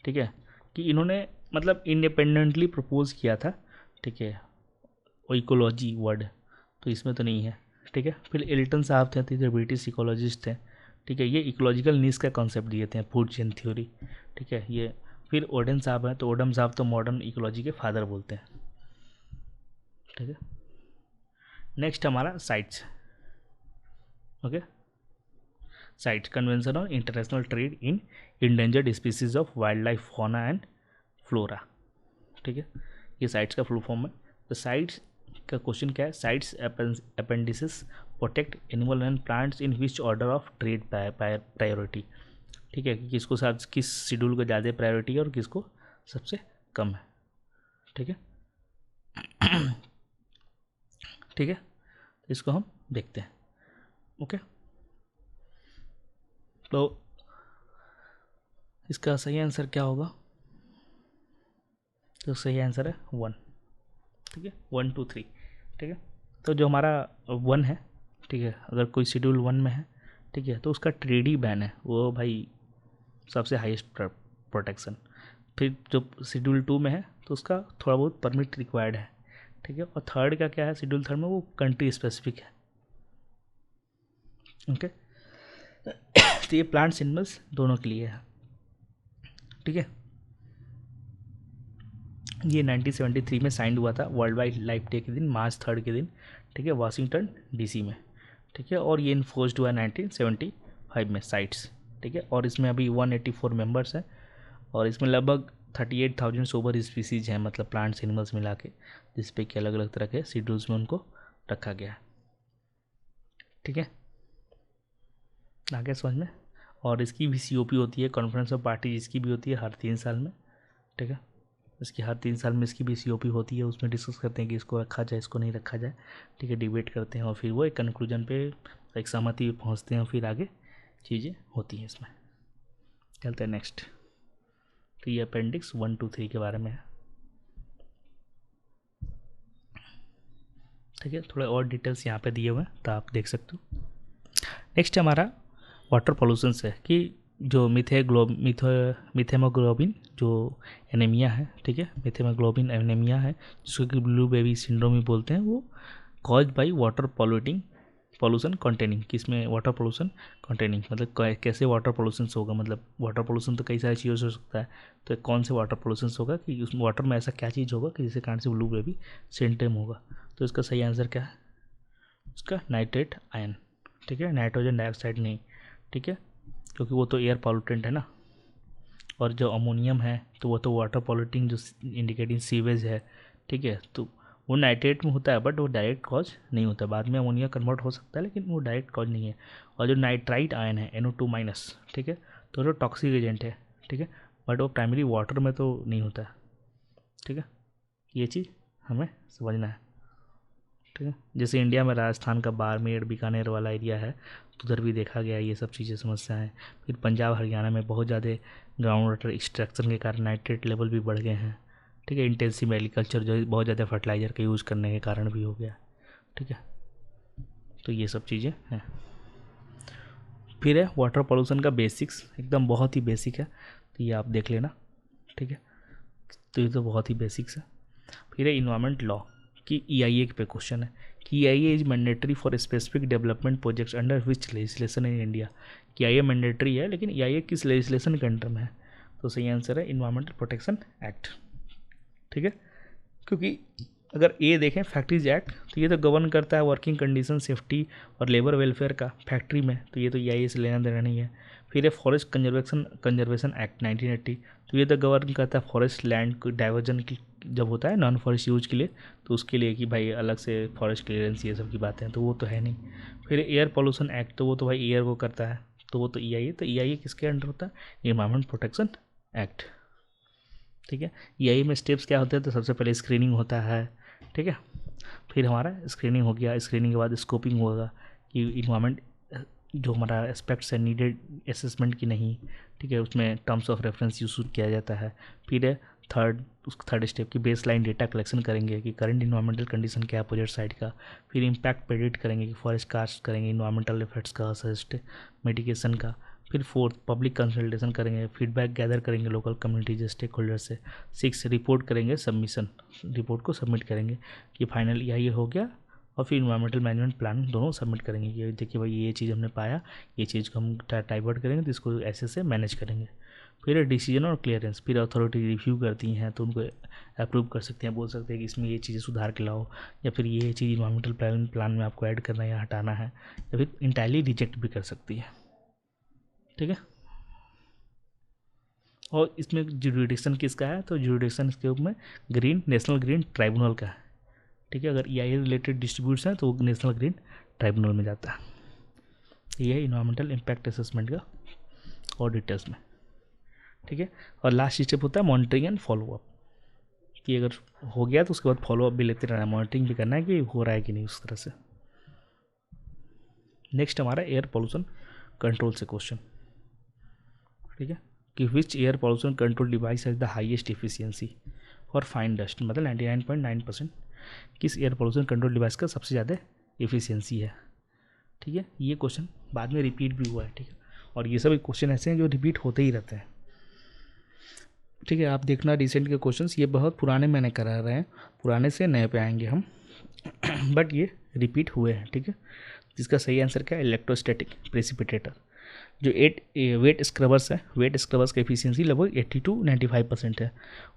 ठीक है, कि इन्होंने मतलब इंडिपेंडेंटली प्रपोज किया था, ठीक है, इकोलॉजी वर्ड, तो इसमें तो नहीं है, ठीक है। फिर एल्टन साहब थे, तो ब्रिटिश इकोलॉजिस्ट थे, ठीक है, ये इकोलॉजिकल नीड्स का कॉन्सेप्ट दिए थे, फूड चेन थ्योरी, ठीक है, ये फिर ओडन साहब हैं, तो ओडम साहब तो मॉडर्न इकोलॉजी के फादर बोलते हैं, ठीक है। नेक्स्ट हमारा sites, okay, sites convention on international trade in endangered species of wild life fauna and flora, ठीक है, ये साइट्स का फुल फॉर्म है। तो साइट्स का क्वेश्चन क्या है, sites appendices protect animal and plants in which order of trade priority, ठीक है, कि किसको साथ किस शेड्यूल को ज़्यादा प्रायोरिटी है और किसको सबसे कम है, ठीक है। ठीक है, तो इसको हम देखते हैं। ओके, तो इसका सही आंसर क्या होगा, तो सही आंसर है 1, ठीक है, 1 2 3, ठीक है। तो जो हमारा 1 है, ठीक है, अगर कोई शेड्यूल 1 में है, ठीक है, तो उसका ट्रेडी बैन है, वो भाई सबसे हाईएस्ट प्रोटेक्शन। फिर जो शेड्यूल 2 में है तो उसका थोड़ा बहुत परमिट रिक्वायर्ड है, ठीक है। और थर्ड का क्या है, शेड्यूल थर्ड में वो कंट्री स्पेसिफिक है, ओके। तो ये प्लांट्स एनिमल्स दोनों के लिए है, ठीक है। ये 1973 में साइन हुआ था वर्ल्ड वाइड लाइफ डे के दिन, मार्च 3 के दिन, ठीक है, वाशिंगटन डीसी में, ठीक है। और ये इन्फोर्स्ड हुआ 1975 में साइट्स, ठीक है। और इसमें अभी 184 मेंबर्स हैं और इसमें लगभग 38,000 सोबर स्पीसीज हैं, मतलब प्लांट्स एनिमल्स मिला के, जिसपे कि अलग अलग तरह के शेड्यूल्स में उनको रखा गया है, ठीक है, आगे समझ में। और इसकी भी COP होती है, कॉन्फ्रेंस ऑफ पार्टी, इसकी भी होती है हर 3 साल में, ठीक है। इसकी हर 3 साल में इसकी भी COP होती है, उसमें डिस्कस करते हैं कि इसको रखा जाए, इसको नहीं रखा जाए, ठीक है, डिबेट करते हैं और फिर वो एक कंक्लूजन पे, एक सहमति पे पहुँचते हैं और फिर आगे चीज़ें होती हैं इसमें। चलते हैं नेक्स्ट। तो ये अपेंडिक्स 1 2 3 के बारे में है, ठीक है। थोड़े और डिटेल्स यहाँ पे दिए हुए हैं तो आप देख सकते हो। नेक्स्ट हमारा वाटर पोल्यूशन है, कि जो मिथेमोग्लोबिन जो एनीमिया है, ठीक है, मिथेमोग्लोबिन एनीमिया है, जिसको कि ब्लू बेबी सिंड्रोम भी बोलते हैं, वो cause by water pollution containing, किसमें वाटर पोल्यूशन कंटेनिंग, मतलब कैसे वाटर पोल्यूशन होगा, मतलब वाटर पोल्यूशन तो कई सारी चीज़ों से हो सकता है, तो कौन से वाटर पोल्यूशन होगा, कि उस वाटर में ऐसा क्या चीज़ होगा कि जिसके कारण से ब्लू बेबी सिंड्रोम होगा। तो इसका सही आंसर क्या है, उसका नाइट्रेट आयन, ठीक है, नाइट्रोजन डाइऑक्साइड नहीं, ठीक है, क्योंकि वो तो एयर पॉल्यूटेंट है ना। और जो अमोनियम है तो वो तो वाटर पॉल्यूटिंग जो इंडिकेटिंग सीवेज है, ठीक है, तो वो नाइट्रेट में होता है, बट वो डायरेक्ट कॉज नहीं होता, बाद में अमोनिया कन्वर्ट हो सकता है लेकिन वो डायरेक्ट कॉज नहीं है। और जो नाइट्राइट आयन है NO2-, ठीक है, तो जो टॉक्सिक एजेंट है, ठीक है, बट वो प्राइमरी वाटर में तो नहीं होता है, ठीक है, ये चीज़ हमें समझना है, ठीक है। जैसे इंडिया में राजस्थान का बाड़मेर बीकानेर वाला एरिया है, तो उधर भी देखा गया ये सब चीज़ें समस्याएं। फिर पंजाब हरियाणा में बहुत ज़्यादा ग्राउंड वाटर एक्सट्रैक्शन के कारण नाइट्रेट लेवल भी बढ़ गए हैं, ठीक है। इंटेंसिव एग्रीकल्चर जो बहुत ज़्यादा फर्टिलाइज़र का यूज़ करने के कारण भी हो गया, ठीक है। तो ये सब चीज़ें हैं। फिर है वाटर पोल्यूशन का बेसिक्स, एकदम बहुत ही बेसिक है, तो ये आप देख लेना, ठीक है, तो ये तो बहुत ही बेसिक्स है। फिर है इन्वायरमेंट लॉ, कि EIA पे क्वेश्चन है कि EIA is mandatory for specific development projects under which legislation in India, कि EIA मैंडेटरी है लेकिन EIA किस लेजिस्लेशन के अंडर में है, तो सही आंसर है इन्वायरमेंटल प्रोटेक्शन एक्ट, ठीक है। क्योंकि अगर ये देखें फैक्ट्रीज एक्ट, तो ये तो गवर्न करता है वर्किंग कंडीशन, सेफ्टी और लेबर वेलफेयर का फैक्ट्री में, तो ये तो EIA से लेना देना नहीं है। फिर है फॉरेस्ट कंजर्वेशन एक्ट 1980, तो ये तो गवर्न करता है फॉरेस्ट लैंड को डाइवर्जन की जब होता है नॉन फॉरेस्ट यूज के लिए, तो उसके लिए कि भाई अलग से फॉरेस्ट क्लियरेंस ये सब की बातें हैं, तो वो तो है नहीं। फिर एयर पोल्यूशन एक्ट, तो वो तो भाई एयर को करता है, तो वो तो EIA, तो EIA किसके अंडर होता है, इन्वायरमेंट प्रोटेक्शन एक्ट, ठीक है। EIA में स्टेप्स क्या होते हैं, तो सबसे पहले स्क्रीनिंग होता है, ठीक है। फिर हमारा स्क्रीनिंग हो गया, स्क्रीनिंग के बाद स्कोपिंग होगा कि इन्वायरमेंट जो हमारा एस्पेक्ट्स है नीडेड असेसमेंट की नहीं, ठीक है, उसमें टर्म्स ऑफ रेफरेंस यूज किया जाता है। फिर है थर्ड स्टेप की बेस लाइन डेटा कलेक्शन करेंगे कि करंट इन्वायरमेंटल कंडीशन क्या है प्रोजेक्ट साइड का। फिर इम्पैक्ट प्रेडिक्ट करेंगे कि फॉरेस्ट कास्ट करेंगे इन्वायरमेंटल इफेक्ट्स का, सजेस्ट मेडिकेशन का। फिर 4 पब्लिक कंसल्टेशन करेंगे, फीडबैक गैदर करेंगे लोकल कम्युनिटीज स्टेक होल्डर से। 6 रिपोर्ट करेंगे, सबमिशन, रिपोर्ट को सबमिट करेंगे कि फाइनल EIA हो गया। और फिर इन्वायरमेंटल मैनेजमेंट प्लान दोनों सबमिट करेंगे कि देखिए भाई ये चीज़ हमने पाया, ये चीज़ को हम डाइवर्ट करेंगे तो इसको ऐसे से मैनेज करेंगे। फिर डिसीजन और क्लियरेंस, फिर अथॉरिटी रिव्यू करती हैं तो उनको अप्रूव कर सकते हैं, बोल सकते हैं कि इसमें ये चीज़ें सुधार के लाओ, या फिर ये चीज़ इन्वायरमेंटल प्लान में आपको ऐड करना है या हटाना है, या फिर इंटायरली रिजेक्ट भी कर सकती है, ठीक है। और इसमें जुरिडिक्शन किसका है, तो जुरिडिक्शन इसके ऊपर में ग्रीन नेशनल ग्रीन ट्राइब्यूनल का है, ठीक है। अगर EIA रिलेटेड डिस्ट्रीब्यूट्स हैं तो वो नेशनल ग्रीन ट्राइब्यूनल में जाता है। ये है इन्वायरमेंटल इम्पैक्ट असेसमेंट का और डिटेल्स में, ठीक है। और लास्ट स्टेप होता है मॉनिटरिंग एंड फॉलोअप, कि अगर हो गया तो उसके बाद फॉलोअप भी लेते रहना है, मॉनिटरिंग भी करना है कि हो रहा है कि नहीं उस तरह से। नेक्स्ट हमारा एयर पोल्यूशन कंट्रोल से क्वेश्चन, ठीक है, कि which air pollution control device has the highest efficiency for fine dust, मतलब 99.9%, किस एयर पोल्यूशन कंट्रोल डिवाइस का सबसे ज़्यादा एफिशिएंसी है, ठीक है। ये क्वेश्चन बाद में रिपीट भी हुआ है, ठीक है। और ये सब क्वेश्चन ऐसे हैं जो रिपीट होते ही रहते हैं, ठीक है। आप देखना रिसेंट के क्वेश्चंस, ये बहुत पुराने मैंने करा रहे हैं, पुराने से नए पे आएंगे हम बट ये रिपीट हुए हैं, ठीक है। जिसका सही आंसर क्या है, इलेक्ट्रोस्टैटिक प्रेसिपिटेटर। जो 8 वेट स्क्रबर्स है, वेट स्क्रबर्स का एफिशिएंसी लगभग 80 to 95% है।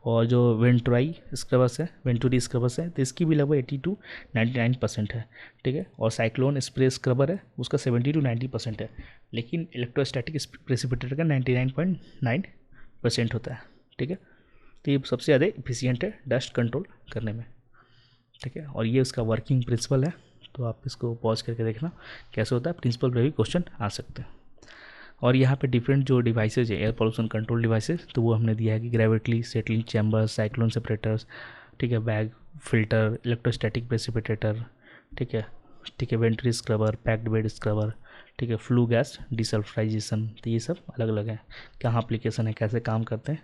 और जो वेंटुराई स्क्रबर्स है, वेंटुरी स्क्रबर्स है, तो इसकी भी लगभग 80 to 99% है, ठीक है। और साइक्लोन स्प्रे स्क्रबर है, उसका 70 to 90% है। लेकिन इलेक्ट्रोस्टैटिक प्रेसिपिटेटर का 99.9% होता है, ठीक है। तो ये सबसे ज़्यादा इफिशियंट है डस्ट कंट्रोल करने में, ठीक है। और ये उसका वर्किंग प्रिंसिपल है, तो आप इसको पॉज करके देखना कैसे होता है, प्रिंसिपल पे भी क्वेश्चन आ सकते हैं। और यहाँ पे डिफरेंट जो डिवाइसेज है एयर पोल्यूशन कंट्रोल डिवाइसेज, तो वो हमने दिया है कि gravity settling chambers, cyclone separators, ठीक है, बैग फिल्टर, इलेक्ट्रोस्टैटिक प्रेसिपिटेटर, ठीक है, ठीक है, वेंट्री स्क्रबर, पैक्ड बेड स्क्रबर, ठीक है, फ्लू गैस डिसल्फ्राइजेशन। तो ये सब अलग अलग है, कहाँ एप्लीकेशन है, कैसे काम करते हैं,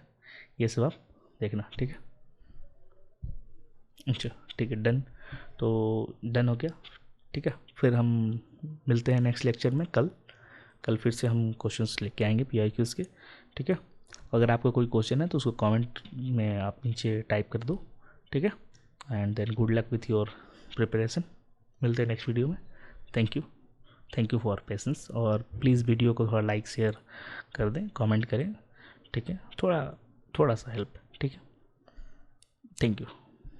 ये सब आप देखना, ठीक है। अच्छा, ठीक है, डन। तो डन हो गया, ठीक है। फिर हम मिलते हैं नेक्स्ट लेक्चर में कल फिर से हम क्वेश्चंस लेके आएंगे PIQs के, ठीक है। अगर आपका कोई क्वेश्चन है तो उसको कमेंट में आप नीचे टाइप कर दो, ठीक है। And then good luck with your preparation. मिलते हैं नेक्स्ट वीडियो में। Thank you for patience. और प्लीज़ वीडियो को थोड़ा लाइक शेयर कर दें, कमेंट करें, ठीक है, थोड़ा सा हेल्प, ठीक है। Thank you.